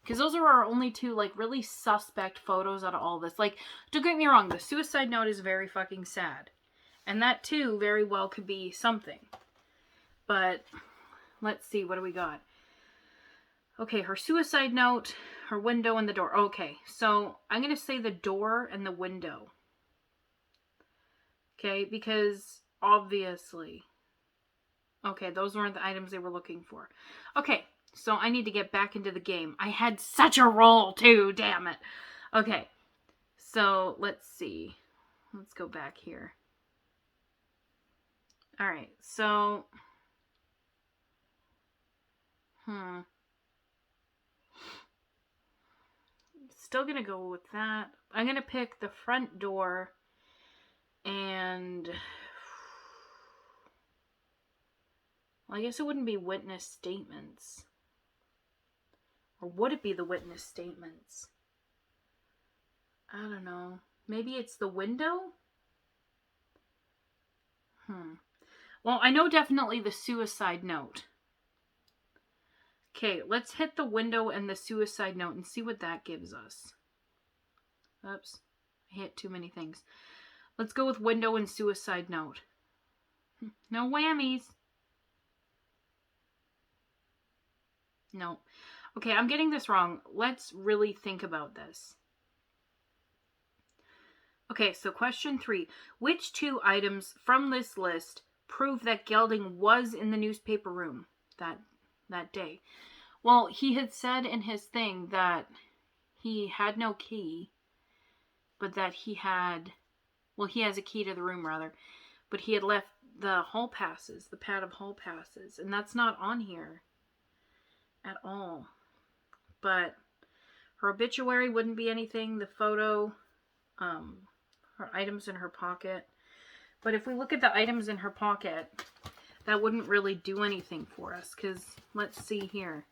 Because those are our only two, like, really suspect photos out of all this. Like, don't get me wrong, the suicide note is very fucking sad. And that, too, very well could be something. But, let's see, what do we got? Okay, her suicide note, her window, and the door. Okay, so I'm going to say the door and the window. Okay, because obviously. Okay, those weren't the items they were looking for. Okay, so I need to get back into the game. I had such a roll too, damn it. Okay, so let's see. Let's go back here. Alright, so. Still gonna go with that. I'm gonna pick the front door and. Well, I guess it wouldn't be witness statements. Or would it be the witness statements? I don't know. Maybe it's the window? Well, I know definitely the suicide note. Okay, let's hit the window and the suicide note and see what that gives us. Oops. I hit too many things. Let's go with window and suicide note. No whammies. No. Okay, I'm getting this wrong. Let's really think about this. Okay, so question 3. Which 2 items from this list prove that Gelding was in the newspaper room that day? Well, he had said in his thing that he had no key, but that he had, well, he has a key to the room, rather, but he had left the hall passes, the pad of hall passes, and that's not on here at all. But her obituary wouldn't be anything, the photo, her items in her pocket. But if we look at the items in her pocket, that wouldn't really do anything for us, because let's see here.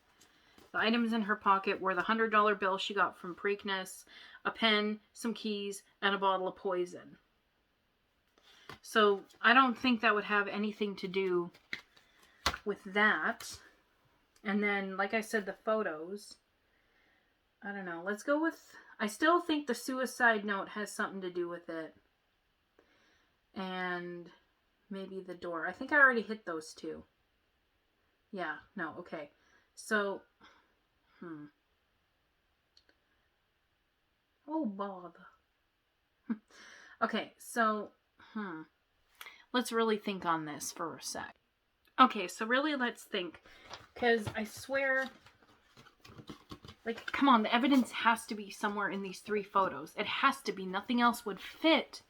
The items in her pocket were the $100 bill she got from Preakness, a pen, some keys, and a bottle of poison. So I don't think that would have anything to do with that. And then, like I said, the photos. I don't know. Let's go with... I still think the suicide note has something to do with it. And maybe the door. I think I already hit those 2. Yeah. No. Okay. So... Oh, bother. Okay, so, let's really think on this for a sec. Okay, so really let's think. Because I swear, like, come on, the evidence has to be somewhere in these 3 photos. It has to be. Nothing else would fit.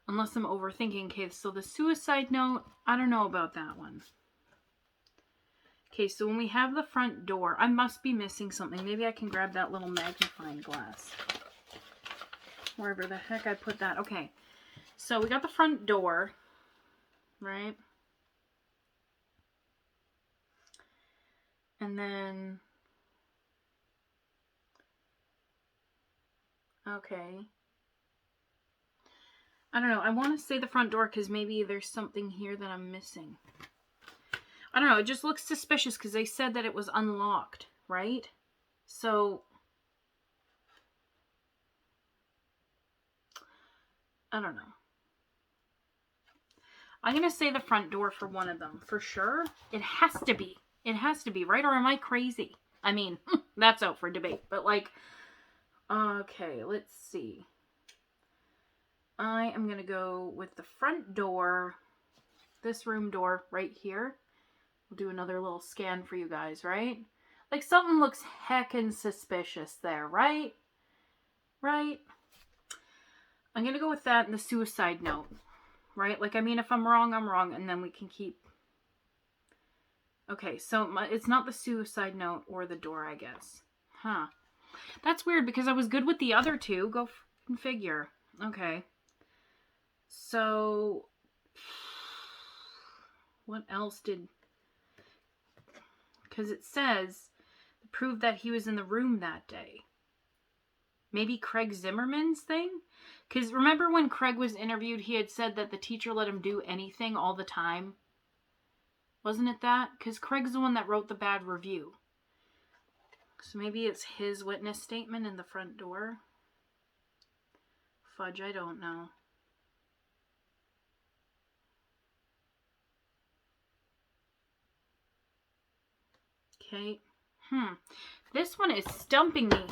Unless I'm overthinking. Okay, so the suicide note, I don't know about that one. Okay, so when we have the front door, I must be missing something. Maybe I can grab that little magnifying glass. Wherever the heck I put that. Okay, so we got the front door, right? And then, okay. I don't know. I want to say the front door because maybe there's something here that I'm missing. I don't know. It just looks suspicious because they said that it was unlocked, right? So, I don't know. I'm going to say the front door for one of them. For sure. It has to be. It has to be, right? Or am I crazy? I mean, that's out for debate. But like, okay, let's see. I am going to go with the front door. This room door right here. We'll do another little scan for you guys, right? Like something looks heckin' suspicious there, right? Right? I'm going to go with that and the suicide note, right? Like, I mean, if I'm wrong, I'm wrong, and then we can keep... Okay, so it's not the suicide note or the door, I guess. Huh. That's weird because I was good with the other two. Go figure. Okay. So, what else did... Because it says, prove that he was in the room that day. Maybe Craig Zimmerman's thing? Because remember when Craig was interviewed, he had said that the teacher let him do anything all the time? Wasn't it that? Because Craig's the one that wrote the bad review. So maybe it's his witness statement in the front door? Fudge, I don't know. Okay. This one is stumping me.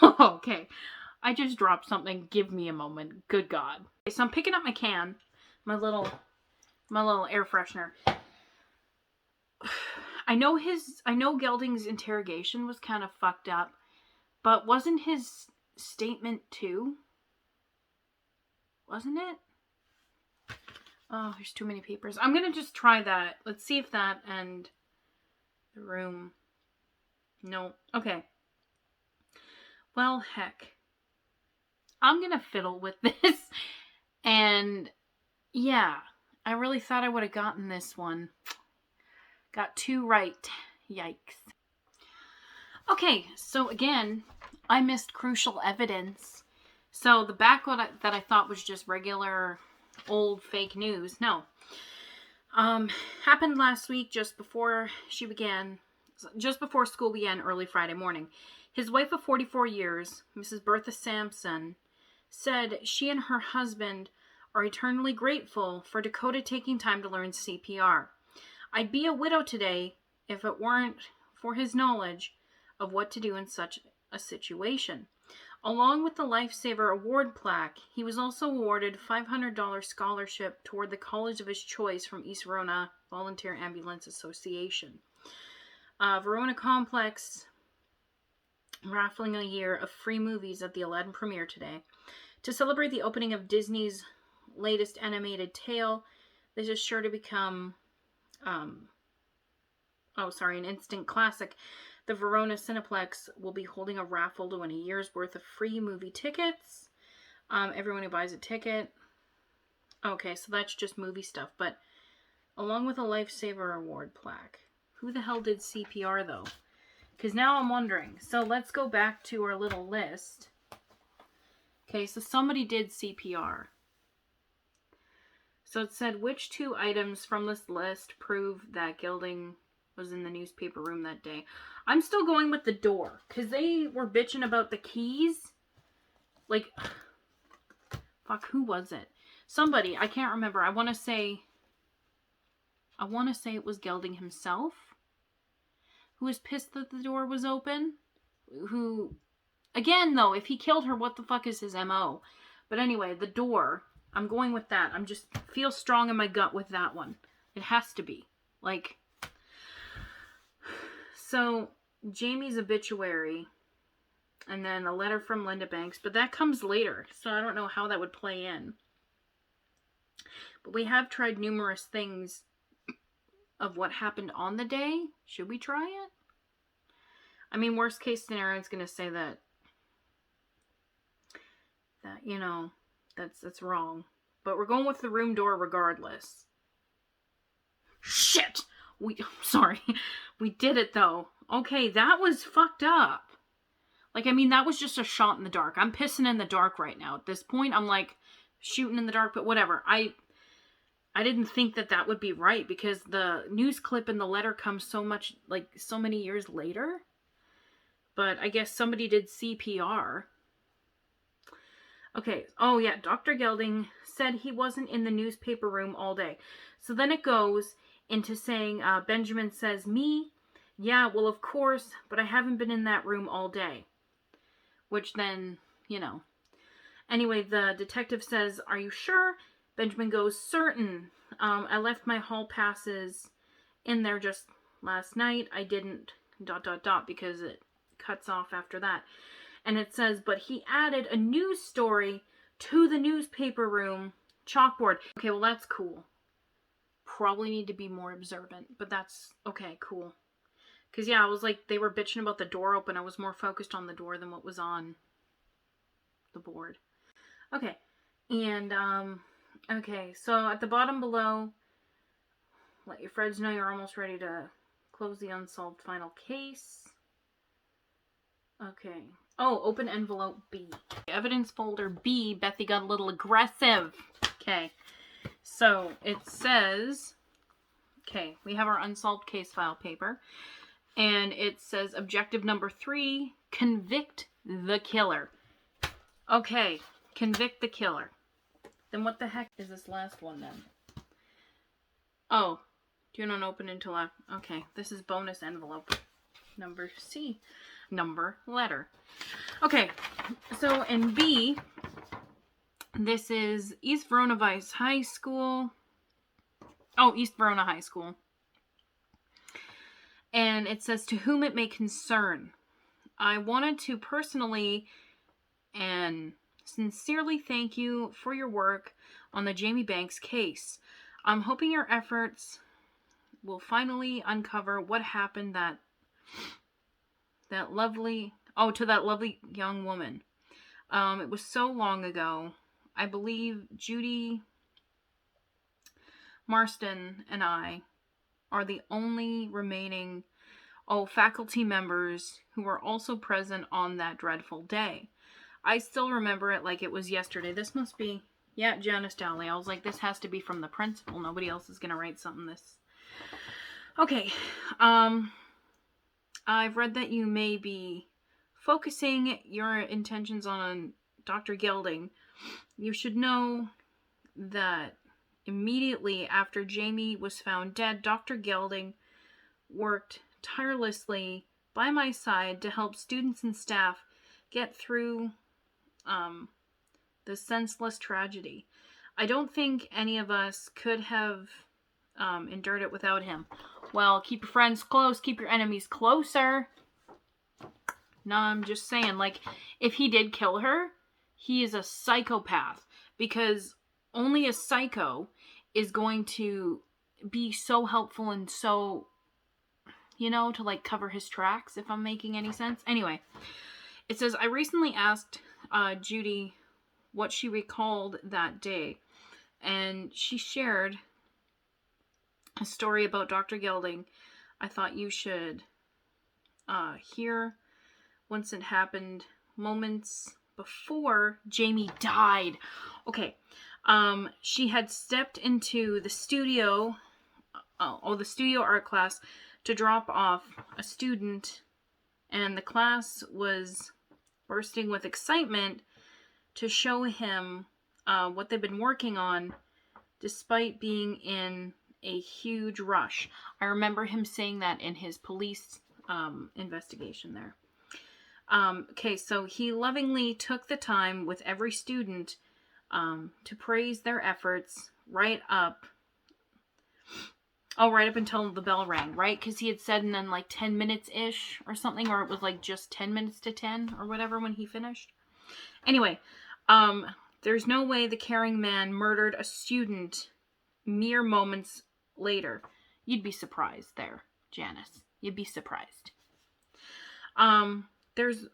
Okay. I just dropped something. Give me a moment. Good God. Okay, so I'm picking up my can. My little air freshener. I know Gelding's interrogation was kind of fucked up, but wasn't his statement too? Wasn't it? Oh, there's too many papers. I'm gonna just try that. Let's see if that and the room. No. Okay. Well, heck. I'm gonna fiddle with this. And yeah, I really thought I would have gotten this one. Got 2 right. Yikes. Okay, so again, I missed crucial evidence. So the back one that I thought was just regular old fake news. No. Happened last week just before school began early Friday morning. His wife of 44 years, Mrs. Bertha Sampson, said she and her husband are eternally grateful for Dakota taking time to learn CPR. I'd be a widow today if it weren't for his knowledge of what to do in such a situation. Along with the Lifesaver Award plaque, he was also awarded a $500 scholarship toward the college of his choice from East Verona Volunteer Ambulance Association. Verona Complex raffling a year of free movies at the Aladdin premiere today. To celebrate the opening of Disney's latest animated tale, this is sure to become an instant classic. The Verona Cineplex will be holding a raffle to win a year's worth of free movie tickets. Everyone who buys a ticket. Okay, so that's just movie stuff. But along with a Lifesaver Award plaque. Who the hell did CPR though? Because now I'm wondering. So let's go back to our little list. Okay, so somebody did CPR. So it said, which 2 items from this list prove that Gelding was in the newspaper room that day? I'm still going with the door. Because they were bitching about the keys. Like, fuck, who was it? Somebody, I can't remember. I want to say it was Gelding himself. Who was pissed that the door was open. Who, again though, if he killed her, what the fuck is his MO? But anyway, the door, I'm going with that. I'm just feel strong in my gut with that one. It has to be. Like, so Jamie's obituary and then a letter from Linda Banks, but that comes later. So I don't know how that would play in. But we have tried numerous things of what happened on the day. Should we try it? I mean, worst case scenario is going to say that you know, that's wrong. But we're going with the room door regardless. Shit! Sorry. We did it though. Okay, that was fucked up. Like, I mean, that was just a shot in the dark. I'm pissing in the dark right now. At this point, I'm like shooting in the dark, but whatever. I didn't think that would be right because the news clip in the letter comes so many years later. But I guess somebody did CPR. Okay. Oh, yeah. Dr. Gelding said he wasn't in the newspaper room all day. So then it goes into saying, Benjamin says, me? Yeah, well, of course, but I haven't been in that room all day. Which then, Anyway, the detective says, are you sure? Benjamin goes, certain. I left my hall passes in there just last night. I didn't ... because it cuts off after that. And it says, but he added a news story to the newspaper room chalkboard. Okay, well, that's cool. Probably need to be more observant, but that's okay, cool. Because, yeah, I was like, they were bitching about the door open. I was more focused on the door than what was on the board. Okay, and, okay, so at the bottom below, let your friends know you're almost ready to close the unsolved final case. Okay. Oh, open envelope B. Evidence folder B, Bethy got a little aggressive. Okay. So it says, okay, we have our unsolved case file paper. And it says objective number 3, convict the killer. Okay, convict the killer. Then what the heck is this last one then? Oh, do not open until after. Okay, this is bonus envelope. Number C. Number, letter. Okay, so in B, this is East Verona High School. Oh, East Verona High School. And it says, to whom it may concern. I wanted to personally and sincerely thank you for your work on the Jamie Banks case. I'm hoping your efforts will finally uncover what happened to that lovely young woman. It was so long ago. I believe Judy Marston and I are the only remaining faculty members who were also present on that dreadful day. I still remember it like it was yesterday. This must be, Janice Dowley. I was like, this has to be from the principal. Nobody else is going to write something this. Okay. I've read that you may be focusing your intentions on Dr. Gelding. You should know that immediately after Jamie was found dead, Dr. Gelding worked tirelessly by my side to help students and staff get through the senseless tragedy. I don't think any of us could have endured it without him. Well, keep your friends close, keep your enemies closer. No, I'm just saying, like, if he did kill her, he is a psychopath. Because only a psycho is going to be so helpful and so, to, like, cover his tracks, if I'm making any sense. Anyway, it says, I recently asked Judy what she recalled that day. And she shared a story about Dr. Gelding. I thought you should hear once it happened moments before Jamie died. Okay. She had stepped into the studio, the studio art class to drop off a student, and the class was bursting with excitement to show him what they've been working on despite being in a huge rush. I remember him saying that in his police investigation there. Okay, so he lovingly took the time with every student to praise their efforts right up until the bell rang, right? Because he had said in then like 10 minutes-ish or something, or it was like just 10 minutes to 10 or whatever when he finished. Anyway, there's no way the caring man murdered a student mere moments later. You'd be surprised there, Janice. You'd be surprised. There's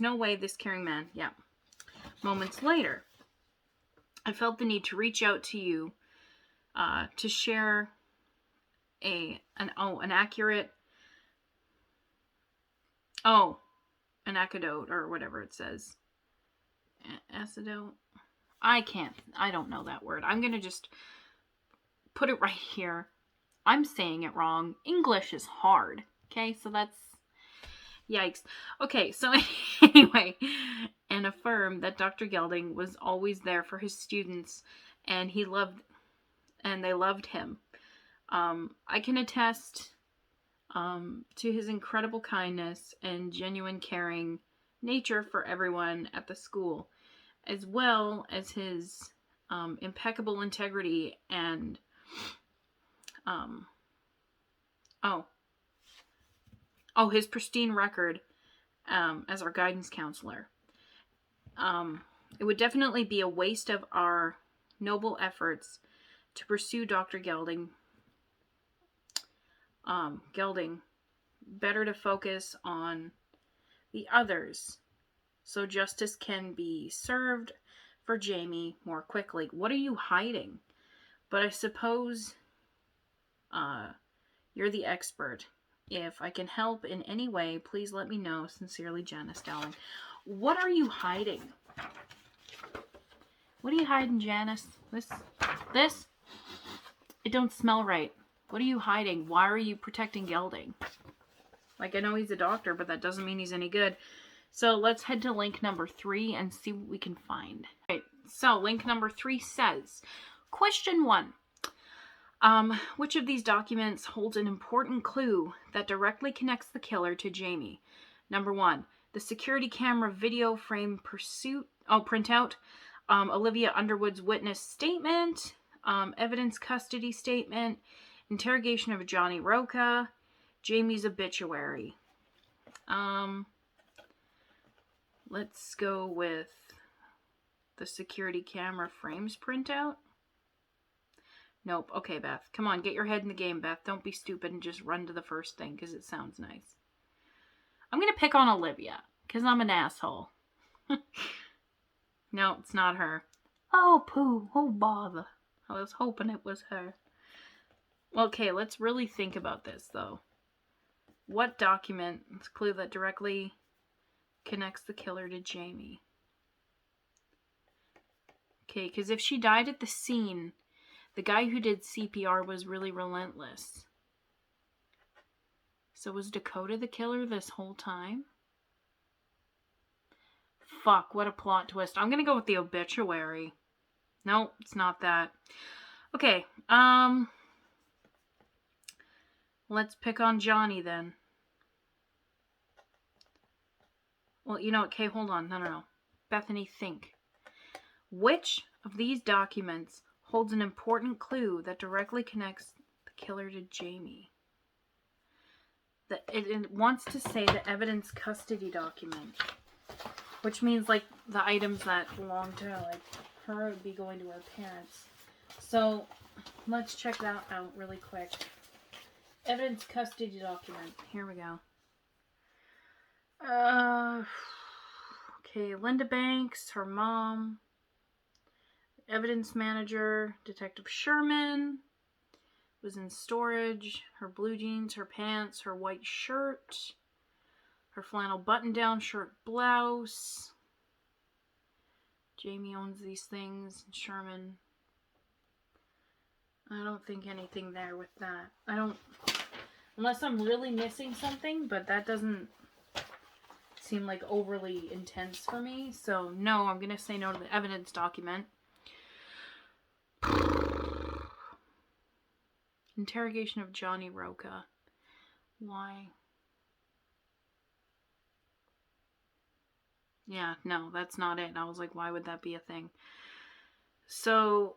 no way this caring man, moments later, I felt the need to reach out to you, to share an anecdote, or whatever it says. Anecdote? I don't know that word. I'm going to just put it right here. I'm saying it wrong. English is hard. Okay, so that's... Yikes. Okay, so anyway, and affirmed that Dr. Gelding was always there for his students, and they loved him. I can attest to his incredible kindness and genuine caring nature for everyone at the school, as well as his impeccable integrity and his pristine record as our guidance counselor. It would definitely be a waste of our noble efforts to pursue Dr. Gelding. Better to focus on the others so justice can be served for Jamie more quickly. What are you hiding? But I suppose you're the expert. If I can help in any way, please let me know. Sincerely, Janice Dowling. What are you hiding? What are you hiding, Janice? This? It don't smell right. What are you hiding? Why are you protecting Gelding? Like, I know he's a doctor, but that doesn't mean he's any good. So let's head to link number 3 and see what we can find. Okay, so link number 3 says, question 1. Which of these documents holds an important clue that directly connects the killer to Jamie? Number 1, the security camera video frame printout, Olivia Underwood's witness statement, evidence custody statement, interrogation of Johnny Roca, Jamie's obituary. Let's go with the security camera frames printout. Nope. Okay, Beth. Come on, get your head in the game, Beth. Don't be stupid and just run to the first thing because it sounds nice. I'm going to pick on Olivia because I'm an asshole. No, it's not her. Oh, poo. Oh, bother. I was hoping it was her. Okay, let's really think about this, though. What document is a clue that directly connects the killer to Jamie? Okay, because if she died at the scene, the guy who did CPR was really relentless. So was Dakota the killer this whole time? Fuck, what a plot twist. I'm gonna go with the obituary. No, it's not that. Okay, let's pick on Johnny then. Well, you know, okay, hold on. No. Bethany, think. Which of these documents holds an important clue that directly connects the killer to Jamie? It wants to say the evidence custody document, which means like the items that belong to like her would be going to her parents. So let's check that out really quick. Evidence custody document. Here we go. Okay, Linda Banks, her mom, evidence manager, Detective Sherman, was in storage, her blue jeans, her pants, her white shirt, her flannel button-down shirt blouse. Jamie owns these things, Sherman. I don't think anything there with that. I don't, unless I'm really missing something, but that doesn't seem like overly intense for me. So no, I'm going to say no to the evidence document. Interrogation of Johnny Roca. Why? Yeah, no, that's not it. I was like, why would that be a thing? So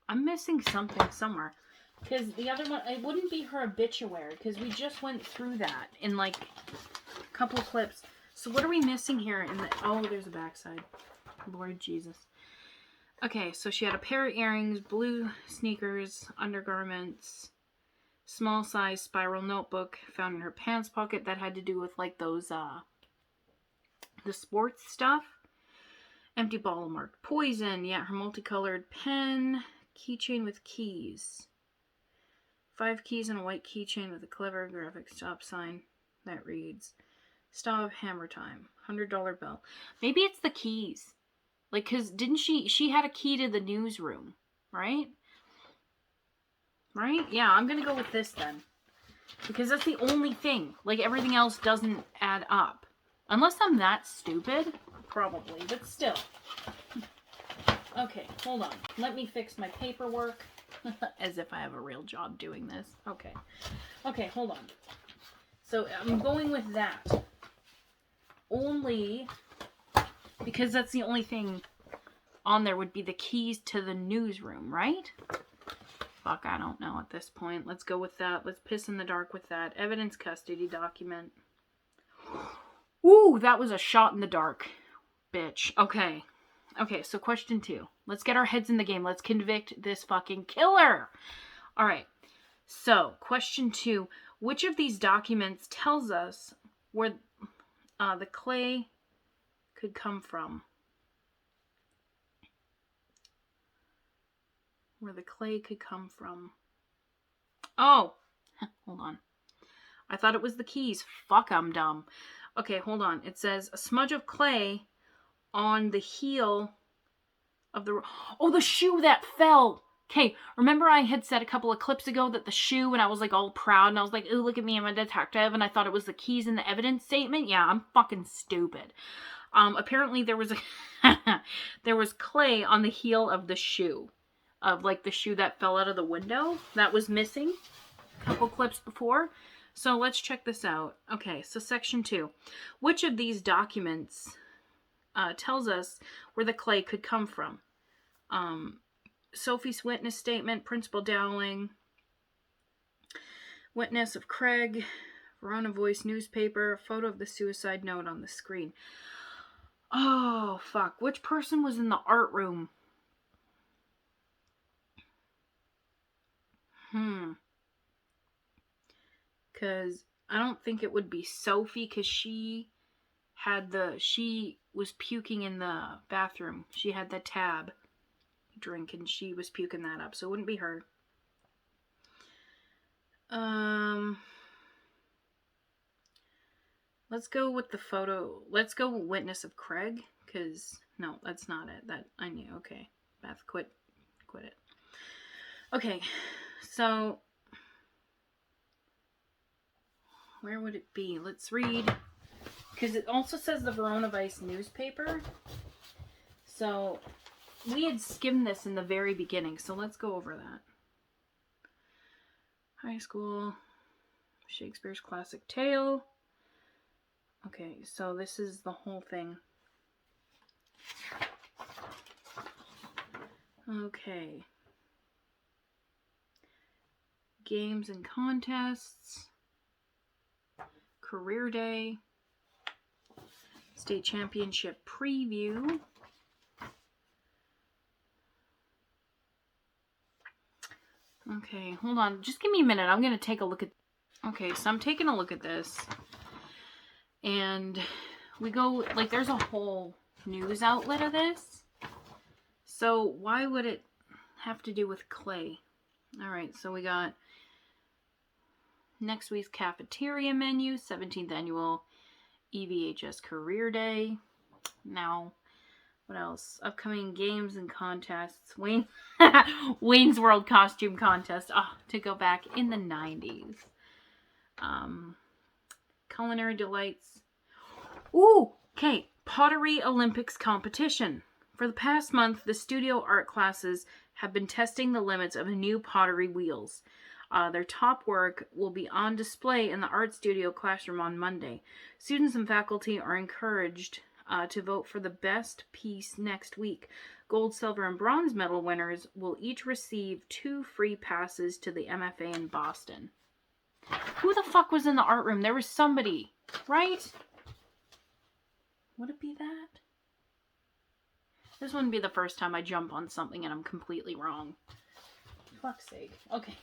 I'm missing something somewhere. Because the other one, it wouldn't be her obituary. Because we just went through that in like a couple of clips. So what are we missing here? Oh, there's a backside. Lord Jesus. Okay, so she had a pair of earrings, blue sneakers, undergarments, small size spiral notebook found in her pants pocket that had to do with like those, the sports stuff. Empty bottle marked poison. Yeah, her multicolored pen. Keychain with keys. 5 keys and a white keychain with a clever graphic stop sign that reads, "Stop hammer time. $100 bill." Maybe it's the keys. Like, cause didn't she had a key to the newsroom, right? Right? Yeah, I'm gonna go with this then. Because that's the only thing. Like, everything else doesn't add up. Unless I'm that stupid. Probably, but still. Okay, hold on. Let me fix my paperwork. As if I have a real job doing this. Okay. Okay, hold on. So, I'm going with that. Only because that's the only thing on there would be the keys to the newsroom, right? Fuck, I don't know at this point. Let's go with that. Let's piss in the dark with that. Evidence custody document. Ooh, that was a shot in the dark. Bitch. Okay. Okay, so question 2. Let's get our heads in the game. Let's convict this fucking killer. Alright. So, question 2. Which of these documents tells us where the clay could come from? Where the clay could come from. Oh! Hold on. I thought it was the keys. Fuck, I'm dumb. Okay, hold on. It says a smudge of clay on the heel of the... Oh, the shoe that fell! Okay, remember I had said a couple of clips ago that the shoe, and I was like all proud, and I was like, ooh, look at me, I'm a detective, and I thought it was the keys in the evidence statement? Yeah, I'm fucking stupid. Apparently there was there was clay on the heel of the shoe. Of, like, the shoe that fell out of the window. That was missing a couple clips before. So let's check this out. Okay, so section 2. Which of these documents tells us where the clay could come from? Sophie's witness statement, Principal Dowling, witness of Craig, Verona Voice newspaper, photo of the suicide note on the screen. Oh, fuck. Which person was in the art room? Because I don't think it would be Sophie, because she was puking in the bathroom. She had the tab drink and she was puking that up, so it wouldn't be her. Let's go with the photo. Let's go witness of Craig, because no, that's not it. That I knew. Okay, Beth, quit it. Okay, so where would it be? Let's read, because it also says the Verona Vice newspaper. So we had skimmed this in the very beginning, so let's go over that. High school, Shakespeare's classic tale. Okay, so this is the whole thing. Okay. Games and contests. Career day. State championship preview. Okay, hold on. Just give me a minute. I'm going to take a look at... Okay, so I'm taking a look at this. And we go... Like, there's a whole news outlet of this. So why would it have to do with clay? Alright, so we got next week's cafeteria menu, 17th annual EVHS Career Day. Now, what else? Upcoming games and contests. Wayne's World Costume Contest. Oh, to go back in the 90s. Culinary Delights. Ooh, okay. Pottery Olympics competition. For the past month, the studio art classes have been testing the limits of new pottery wheels. Their top work will be on display in the art studio classroom on Monday. Students and faculty are encouraged to vote for the best piece next week. Gold, silver, and bronze medal winners will each receive 2 free passes to the MFA in Boston. Who the fuck was in the art room? There was somebody, right? Would it be that? This wouldn't be the first time I jump on something and I'm completely wrong. For fuck's sake. Okay.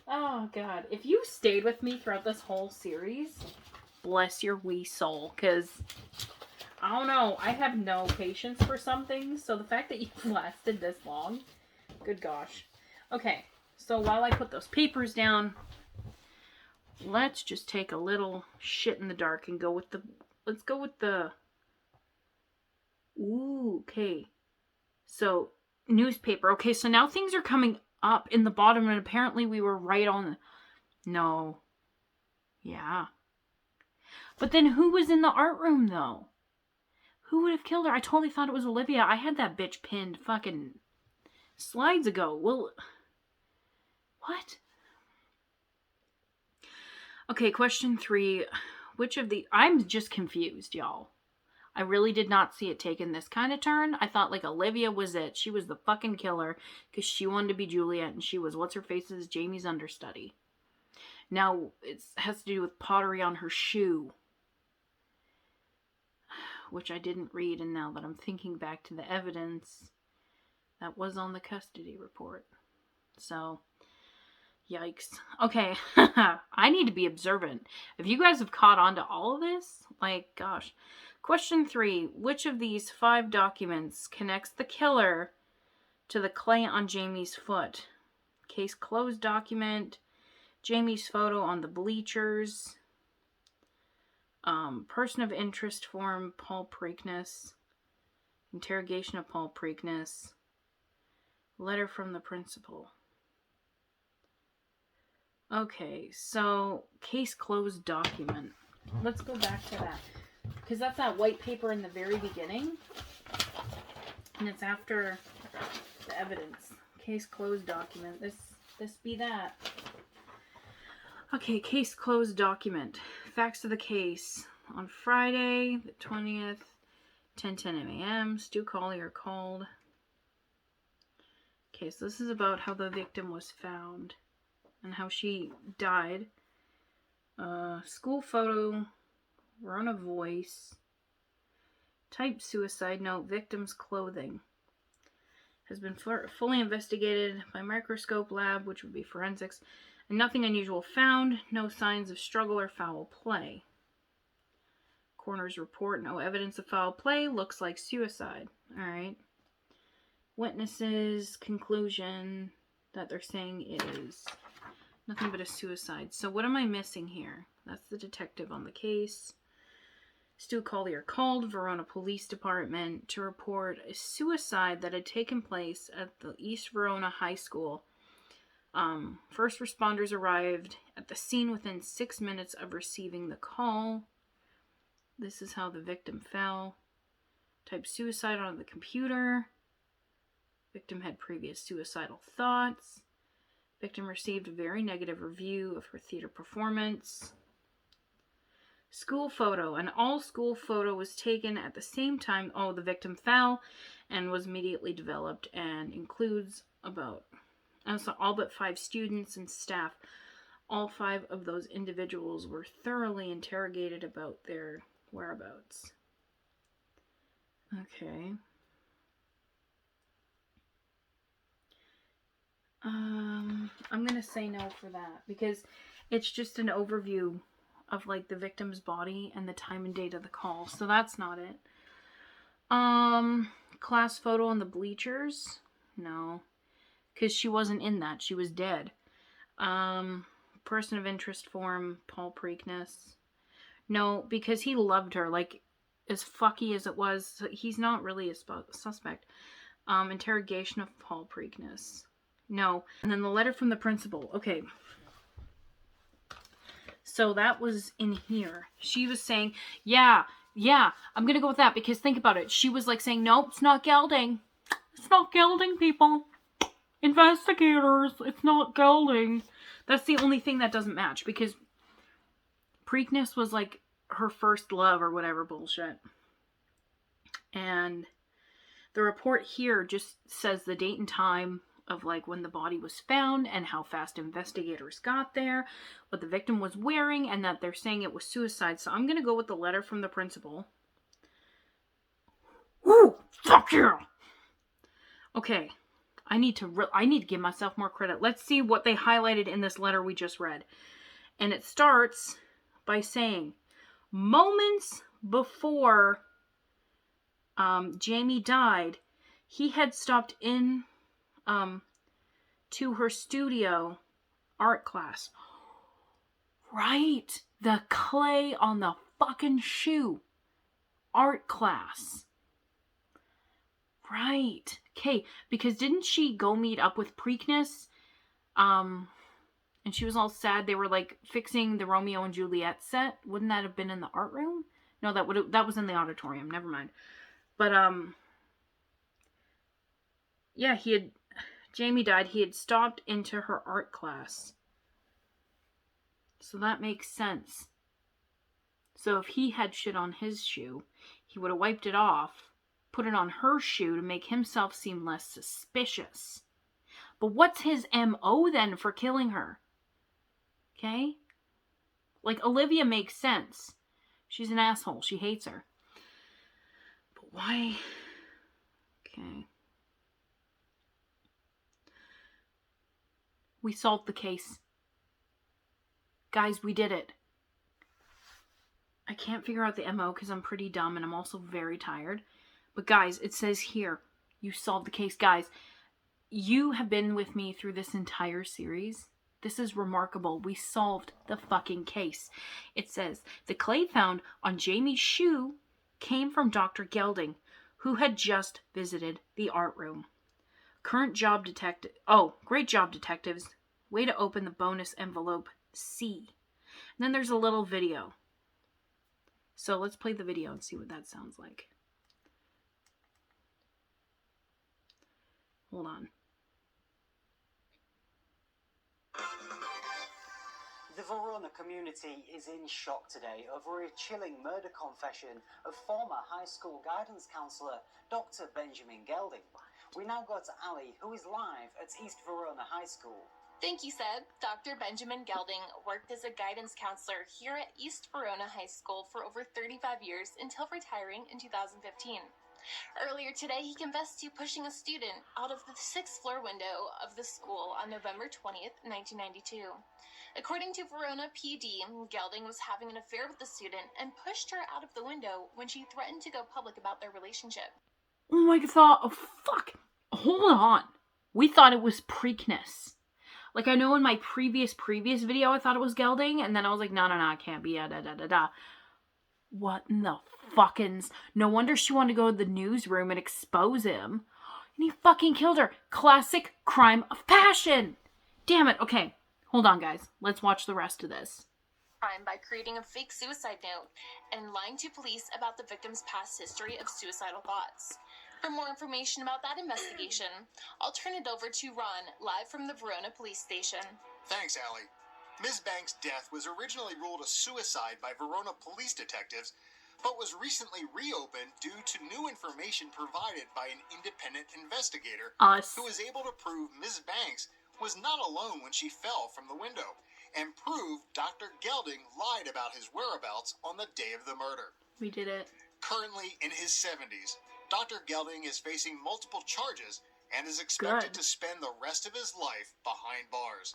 Oh, God. If you stayed with me throughout this whole series, bless your wee soul, because, I don't know, I have no patience for some things, so the fact that you've lasted this long, good gosh. Okay, so while I put those papers down, let's just take a little shit in the dark and go with the, let's go with the, ooh, okay. So, newspaper. Okay, so now things are coming up in the bottom, and apparently we were right on. No. Yeah. But then who was in the art room, though? Who would have killed her? I totally thought it was Olivia. I had that bitch pinned fucking slides ago. Well, what? Okay, question 3. Which of the... I'm just confused, y'all. I really did not see it taking this kind of turn. I thought, like, Olivia was it. She was the fucking killer because she wanted to be Juliet, and she was, what's-her-face's, Jamie's understudy. Now, it has to do with pottery on her shoe, which I didn't read, and now that I'm thinking back to the evidence, that was on the custody report. So, yikes. Okay, I need to be observant. If you guys have caught on to all of this, like, gosh. Question 3. Which of these 5 documents connects the killer to the clay on Jamie's foot? Case closed document, Jamie's photo on the bleachers, person of interest form, Paul Preakness, interrogation of Paul Preakness, letter from the principal. Okay, so case closed document. Let's go back to that. Because that's that white paper in the very beginning. And it's after the evidence. Case closed document. This be that. Okay, case closed document. Facts of the case. On Friday, the 20th, 10:10 a.m., Stu Collier called. Okay, so this is about how the victim was found and how she died. School photo, run a voice, type suicide note, victim's clothing. Has been fully investigated by microscope lab, which would be forensics, and nothing unusual found. No signs of struggle or foul play. Coroner's report, no evidence of foul play. Looks like suicide. Alright. Witnesses, conclusion that they're saying is nothing but a suicide. So what am I missing here? That's the detective on the case. Stu Collier called Verona Police Department to report a suicide that had taken place at the East Verona High School. First responders arrived at the scene within 6 minutes of receiving the call. This is how the victim fell. Type suicide on the computer. Victim had previous suicidal thoughts. Victim received a very negative review of her theater performance. School photo. An all-school photo was taken at the same time. Oh, the victim fell and was immediately developed and includes all but 5 students and staff. All 5 of those individuals were thoroughly interrogated about their whereabouts. Okay. I'm going to say no for that because it's just an overview of like the victim's body and the time and date of the call. So that's not it. Class photo on the bleachers? No. Because she wasn't in that. She was dead. Person of interest form, Paul Preakness. No, because he loved her. Like, as fucky as it was, he's not really a suspect. Interrogation of Paul Preakness. No. And then the letter from the principal. Okay. So that was in here. She was saying, yeah, I'm going to go with that because think about it. She was like saying, nope, it's not Gelding. It's not Gelding, people. Investigators, it's not Gelding. That's the only thing that doesn't match because Preakness was like her first love or whatever bullshit. And the report here just says the date and time of like when the body was found and how fast investigators got there, what the victim was wearing, and that they're saying it was suicide. So I'm going to go with the letter from the principal. Ooh, fuck you! Okay, I need to give myself more credit. Let's see what they highlighted in this letter we just read. And it starts by saying, moments before Jamie died, he had stopped in to her studio art class. Right. The clay on the fucking shoe. Art class. Right. Okay, because didn't she go meet up with Preakness And she was all sad. They were like fixing the Romeo and Juliet set. Wouldn't that have been in the art room? No, that was in the auditorium. Never mind. But yeah, Jamie died. He had stopped into her art class. So that makes sense. So if he had shit on his shoe, he would have wiped it off, put it on her shoe to make himself seem less suspicious. But what's his MO then for killing her? Okay? Like, Olivia makes sense. She's an asshole. She hates her. But why? Okay. We solved the case. Guys, we did it. I can't figure out the MO because I'm pretty dumb and I'm also very tired. But guys, it says here, you solved the case. Guys, you have been with me through this entire series. This is remarkable. We solved the fucking case. It says, the clay found on Jamie's shoe came from Dr. Gelding, who had just visited the art room. Great job, detectives. Way to open the bonus envelope C. And then there's a little video. So let's play the video and see what that sounds like. Hold on. The Verona community is in shock today over a chilling murder confession of former high school guidance counsellor Dr. Benjamin Gelding. We now go to Ali, who is live at East Verona High School. Thank you, Seb. Dr. Benjamin Gelding worked as a guidance counselor here at East Verona High School for over 35 years until retiring in 2015. Earlier today, he confessed to pushing a student out of the 6th floor window of the school on November 20th, 1992. According to Verona PD, Gelding was having an affair with the student and pushed her out of the window when she threatened to go public about their relationship. Oh my god, oh fuck. Hold on. We thought it was Preakness. Like, I know in my previous video, I thought it was Gelding, and then I was like, no, it can't be, What in the fuckins? No wonder she wanted to go to the newsroom and expose him. And he fucking killed her. Classic crime of passion. Damn it. Okay, hold on, guys. Let's watch the rest of this. Crime by creating a fake suicide note and lying to police about the victim's past history of suicidal thoughts. For more information about that investigation, I'll turn it over to Ron, live from the Verona police station. Thanks, Allie. Ms. Banks' death was originally ruled a suicide by Verona police detectives, but was recently reopened due to new information provided by an independent investigator who was able to prove Ms. Banks was not alone when she fell from the window, and prove Dr. Gelding lied about his whereabouts on the day of the murder. We did it. Currently in his 70s, Dr. Gelding is facing multiple charges and is expected to spend the rest of his life behind bars.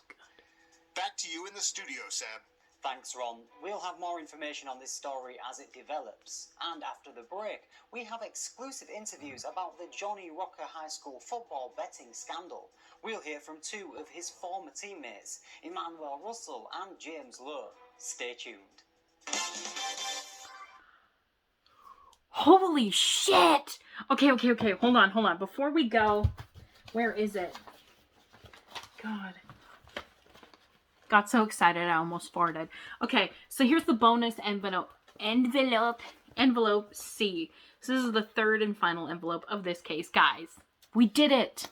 Back to you in the studio, Seb. Thanks, Ron. We'll have more information on this story as it develops. And after the break, we have exclusive interviews about the Johnny Rocker High School football betting scandal. We'll hear from 2 of his former teammates, Emmanuel Russell and James Lowe. Stay tuned. Holy shit! Okay. Hold on. Before we go, where is it? God. Got so excited I almost farted. Okay, so here's the bonus envelope C. So this is the 3rd and final envelope of this case. Guys, we did it.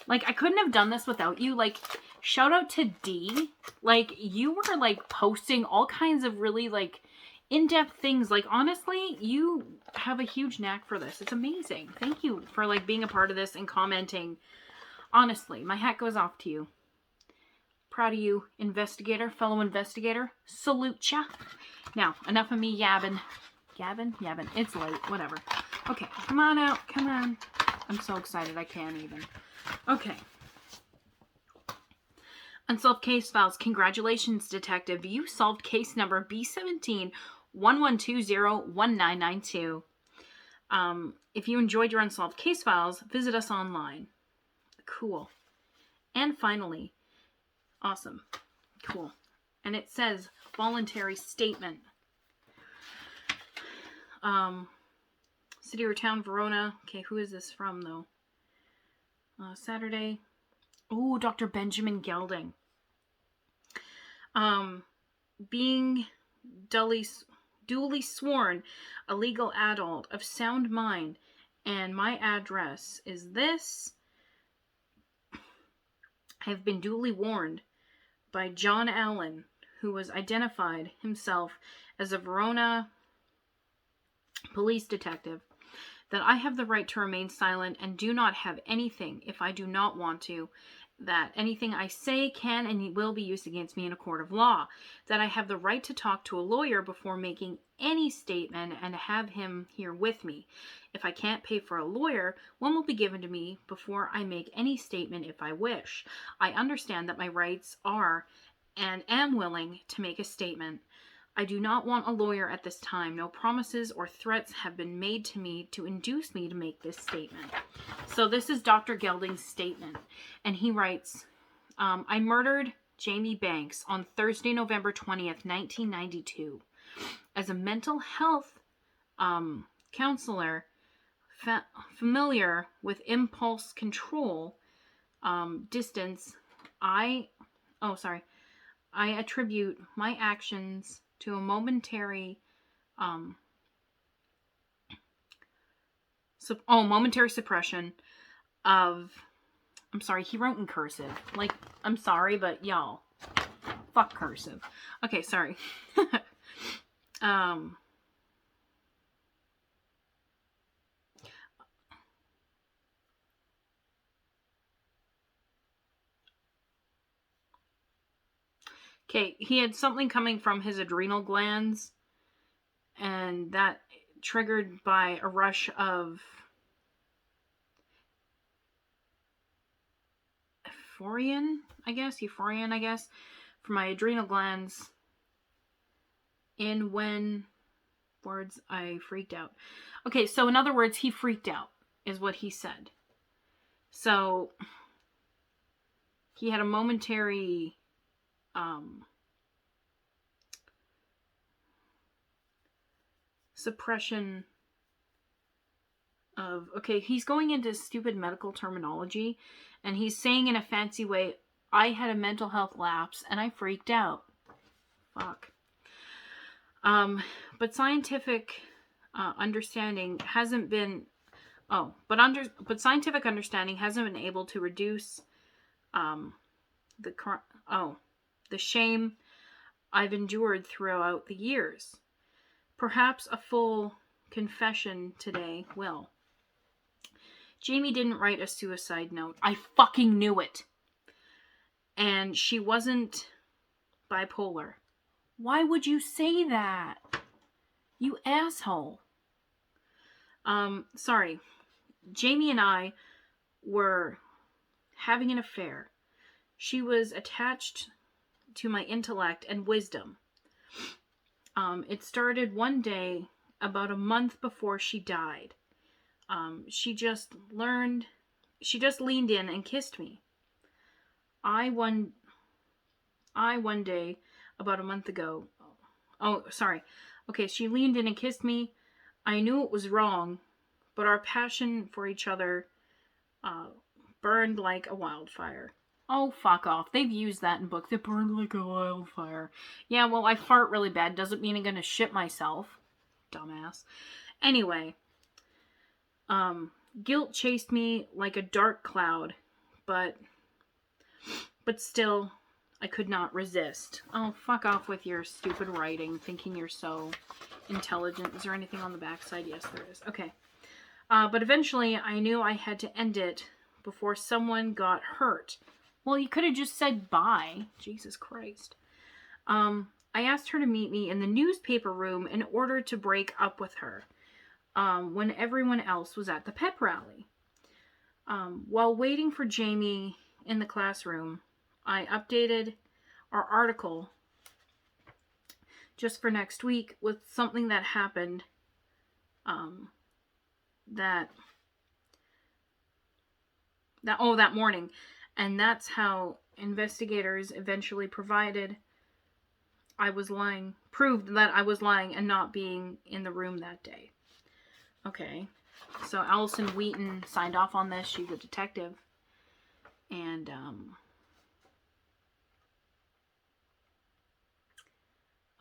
Like, I couldn't have done this without you. Like, shout out to D. Like, you were, like, posting all kinds of really, like, in-depth things. Like, honestly, you have a huge knack for this. It's amazing. Thank you for, like, being a part of this and commenting. Honestly, my hat goes off to you. Proud of you, fellow investigator. Salute ya. Now, enough of me yabbing. Yabbing. It's late. Whatever. Okay, come on out. Come on. I'm so excited I can't even. Okay. Unsolved case files. Congratulations, detective. You solved case number B17-1120-1992. If you enjoyed your unsolved case files, visit us online. Cool. And finally, awesome. Cool. And it says voluntary statement. City or town, Verona. Okay, who is this from, though? Saturday. Oh, Dr. Benjamin Gelding. Being duly sworn a legal adult of sound mind, and my address is this. I have been duly warned by John Allen, who was identified himself as a Verona police detective, that I have the right to remain silent and do not have anything, if I do not want to, that anything I say can and will be used against me in a court of law, that I have the right to talk to a lawyer before making any statement and have him here with me. If I can't pay for a lawyer, one will be given to me before I make any statement if I wish. I understand that my rights are and am willing to make a statement. I do not want a lawyer at this time. No promises or threats have been made to me to induce me to make this statement. So this is Dr. Gelding's statement. And he writes, I murdered Jamie Banks on Thursday, November 20th, 1992. As a mental health counselor familiar with impulse control distance, I attribute my actions to a momentary suppression of, I'm sorry, he wrote in cursive. Like, I'm sorry, but y'all, fuck cursive. Okay, sorry. Okay, he had something coming from his adrenal glands, and that triggered by a rush of euphoria, I guess, from my adrenal glands. I freaked out. Okay, so in other words, he freaked out, is what he said. So, he had a momentary suppression of, okay, he's going into stupid medical terminology, and he's saying in a fancy way, I had a mental health lapse and I freaked out. Fuck. But scientific understanding hasn't been scientific understanding hasn't been able to reduce the shame I've endured throughout the years. Perhaps a full confession today will. Jamie didn't write a suicide note. I fucking knew it. And she wasn't bipolar. Why would you say that? You asshole. Sorry. Jamie and I were having an affair. She was attached to my intellect and wisdom. It started one day about a month before she died. She just leaned in and kissed me. I one day about a month ago. She leaned in and kissed me. I knew it was wrong, but our passion for each other burned like a wildfire. Oh, fuck off. They've used that in books. It burned like a wildfire. Yeah, well, I fart really bad. Doesn't mean I'm gonna shit myself. Dumbass. Anyway. Guilt chased me like a dark cloud, but still, I could not resist. Oh, fuck off with your stupid writing, thinking you're so intelligent. Is there anything on the backside? Yes, there is. Okay. But eventually, I knew I had to end it before someone got hurt. Well, you could have just said bye. Jesus Christ. I asked her to meet me in the newspaper room in order to break up with her when everyone else was at the pep rally. While waiting for Jamie in the classroom, I updated our article just for next week with something that happened that morning. And that's how investigators eventually proved that I was lying and not being in the room that day. Okay. So Allison Wheaton signed off on this. She's a detective. And,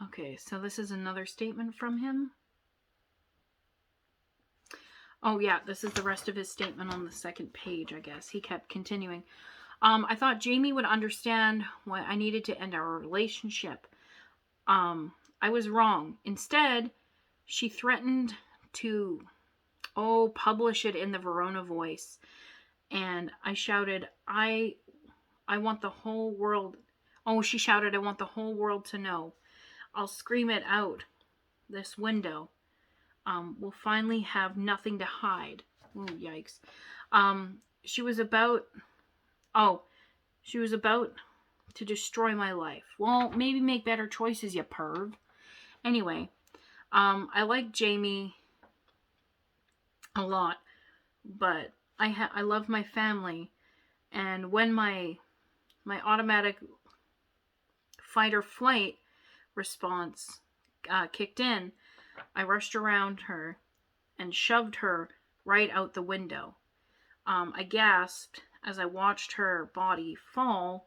okay, so this is another statement from him. Oh, yeah, this is the rest of his statement on the second page, I guess. He kept continuing. I thought Jamie would understand why I needed to end our relationship. I was wrong. Instead, she threatened to, publish it in the Verona Voice. And I shouted, I want the whole world. Oh, she shouted, I want the whole world to know. I'll scream it out this window. We'll finally have nothing to hide. Ooh, yikes. She was about to destroy my life. Well, maybe make better choices, you perv. Anyway, I like Jamie a lot, but I love my family, and when my automatic fight or flight response kicked in, I rushed around her and shoved her right out the window. I gasped as I watched her body fall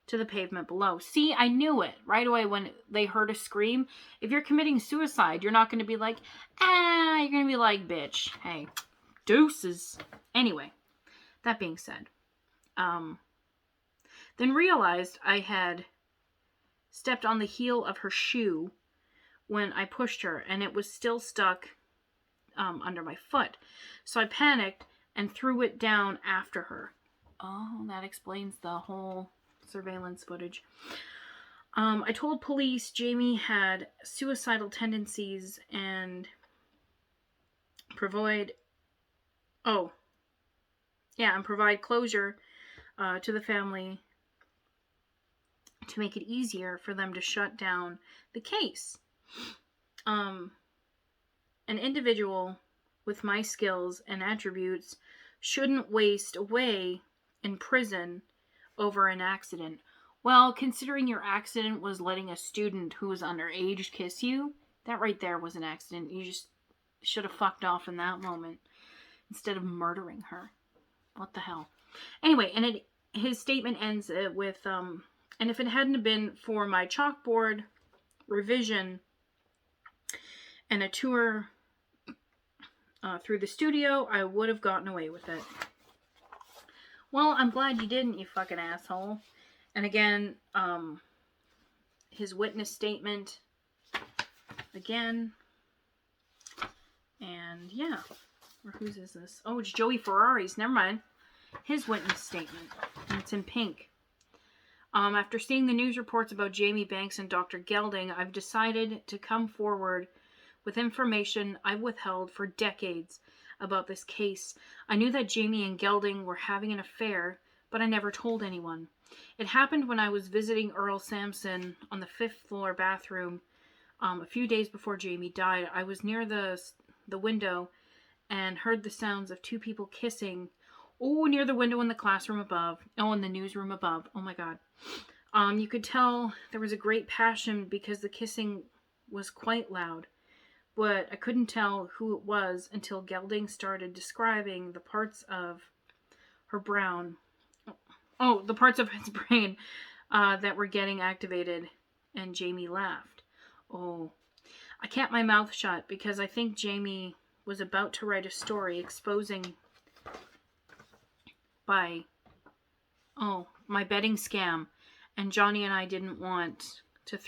to the pavement below. See, I knew it right away when they heard a scream. If you're committing suicide, you're not going to be like, you're going to be like, bitch, hey, deuces. Anyway, that being said, then realized I had stepped on the heel of her shoe when I pushed her, and it was still stuck under my foot. So I panicked and threw it down after her. Oh, that explains the whole surveillance footage. I told police Jamie had suicidal tendencies and provide closure to the family to make it easier for them to shut down the case. An individual with my skills and attributes shouldn't waste away in prison over an accident. Well, considering your accident was letting a student who was underage kiss you, that right there was an accident. You just should have fucked off in that moment instead of murdering her. What the hell? Anyway, and his statement ends with, and if it hadn't been for my chalkboard revision and a tour through the studio, I would have gotten away with it. Well, I'm glad you didn't, you fucking asshole. And again, his witness statement again. And yeah. Or whose is this? Oh, it's Joey Ferrari's. Never mind. His witness statement. And it's in pink. After seeing the news reports about Jamie Banks and Dr. Gelding, I've decided to come forward with information I've withheld for decades about this case. I knew that Jamie and Gelding were having an affair, but I never told anyone. It happened when I was visiting Earl Sampson on the 5th floor bathroom a few days before Jamie died. I was near the window and heard the sounds of two people kissing. Oh, near the window in the classroom above. Oh, in the newsroom above. Oh my God. You could tell there was a great passion because the kissing was quite loud. But I couldn't tell who it was until Gelding started describing the parts of her brain. The parts of his brain that were getting activated, and Jamie laughed. Oh, I kept my mouth shut because I think Jamie was about to write a story exposing my betting scam, and Johnny and I didn't want to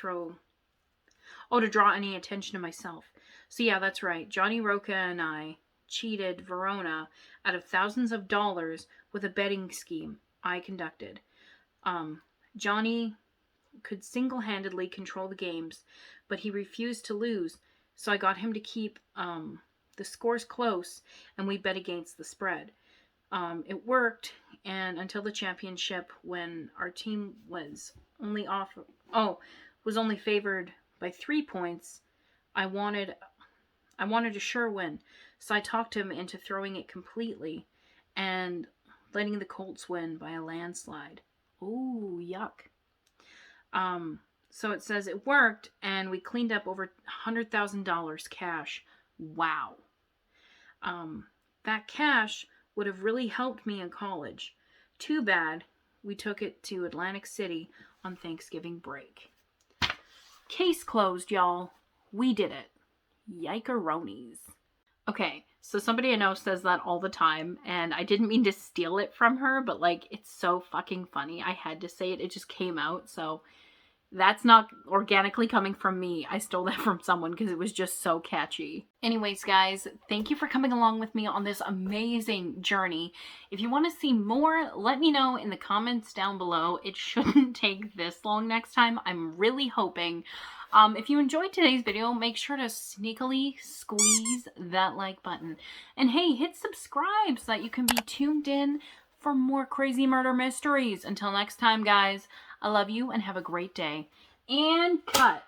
draw any attention to myself. So yeah, that's right. Johnny Roca and I cheated Verona out of thousands of dollars with a betting scheme I conducted. Johnny could single-handedly control the games, but he refused to lose, so I got him to keep the scores close, and we bet against the spread. It worked, and until the championship, when our team was only favored by 3 points, I wanted a sure win, so I talked him into throwing it completely and letting the Colts win by a landslide. Ooh, yuck. So it says it worked, and we cleaned up over $100,000 cash. Wow. That cash would have really helped me in college. Too bad we took it to Atlantic City on Thanksgiving break. Case closed, y'all. We did it. Yikeronis. Okay, so somebody I know says that all the time, and I didn't mean to steal it from her, but like, it's so fucking funny. I had to say it. It just came out, so that's not organically coming from me. I stole that from someone because it was just so catchy. Anyways, guys, thank you for coming along with me on this amazing journey. If you want to see more, let me know in the comments down below. It shouldn't take this long next time. I'm really hoping. If you enjoyed today's video, make sure to sneakily squeeze that like button. And hey, hit subscribe so that you can be tuned in for more crazy murder mysteries. Until next time, guys, I love you and have a great day. And cut.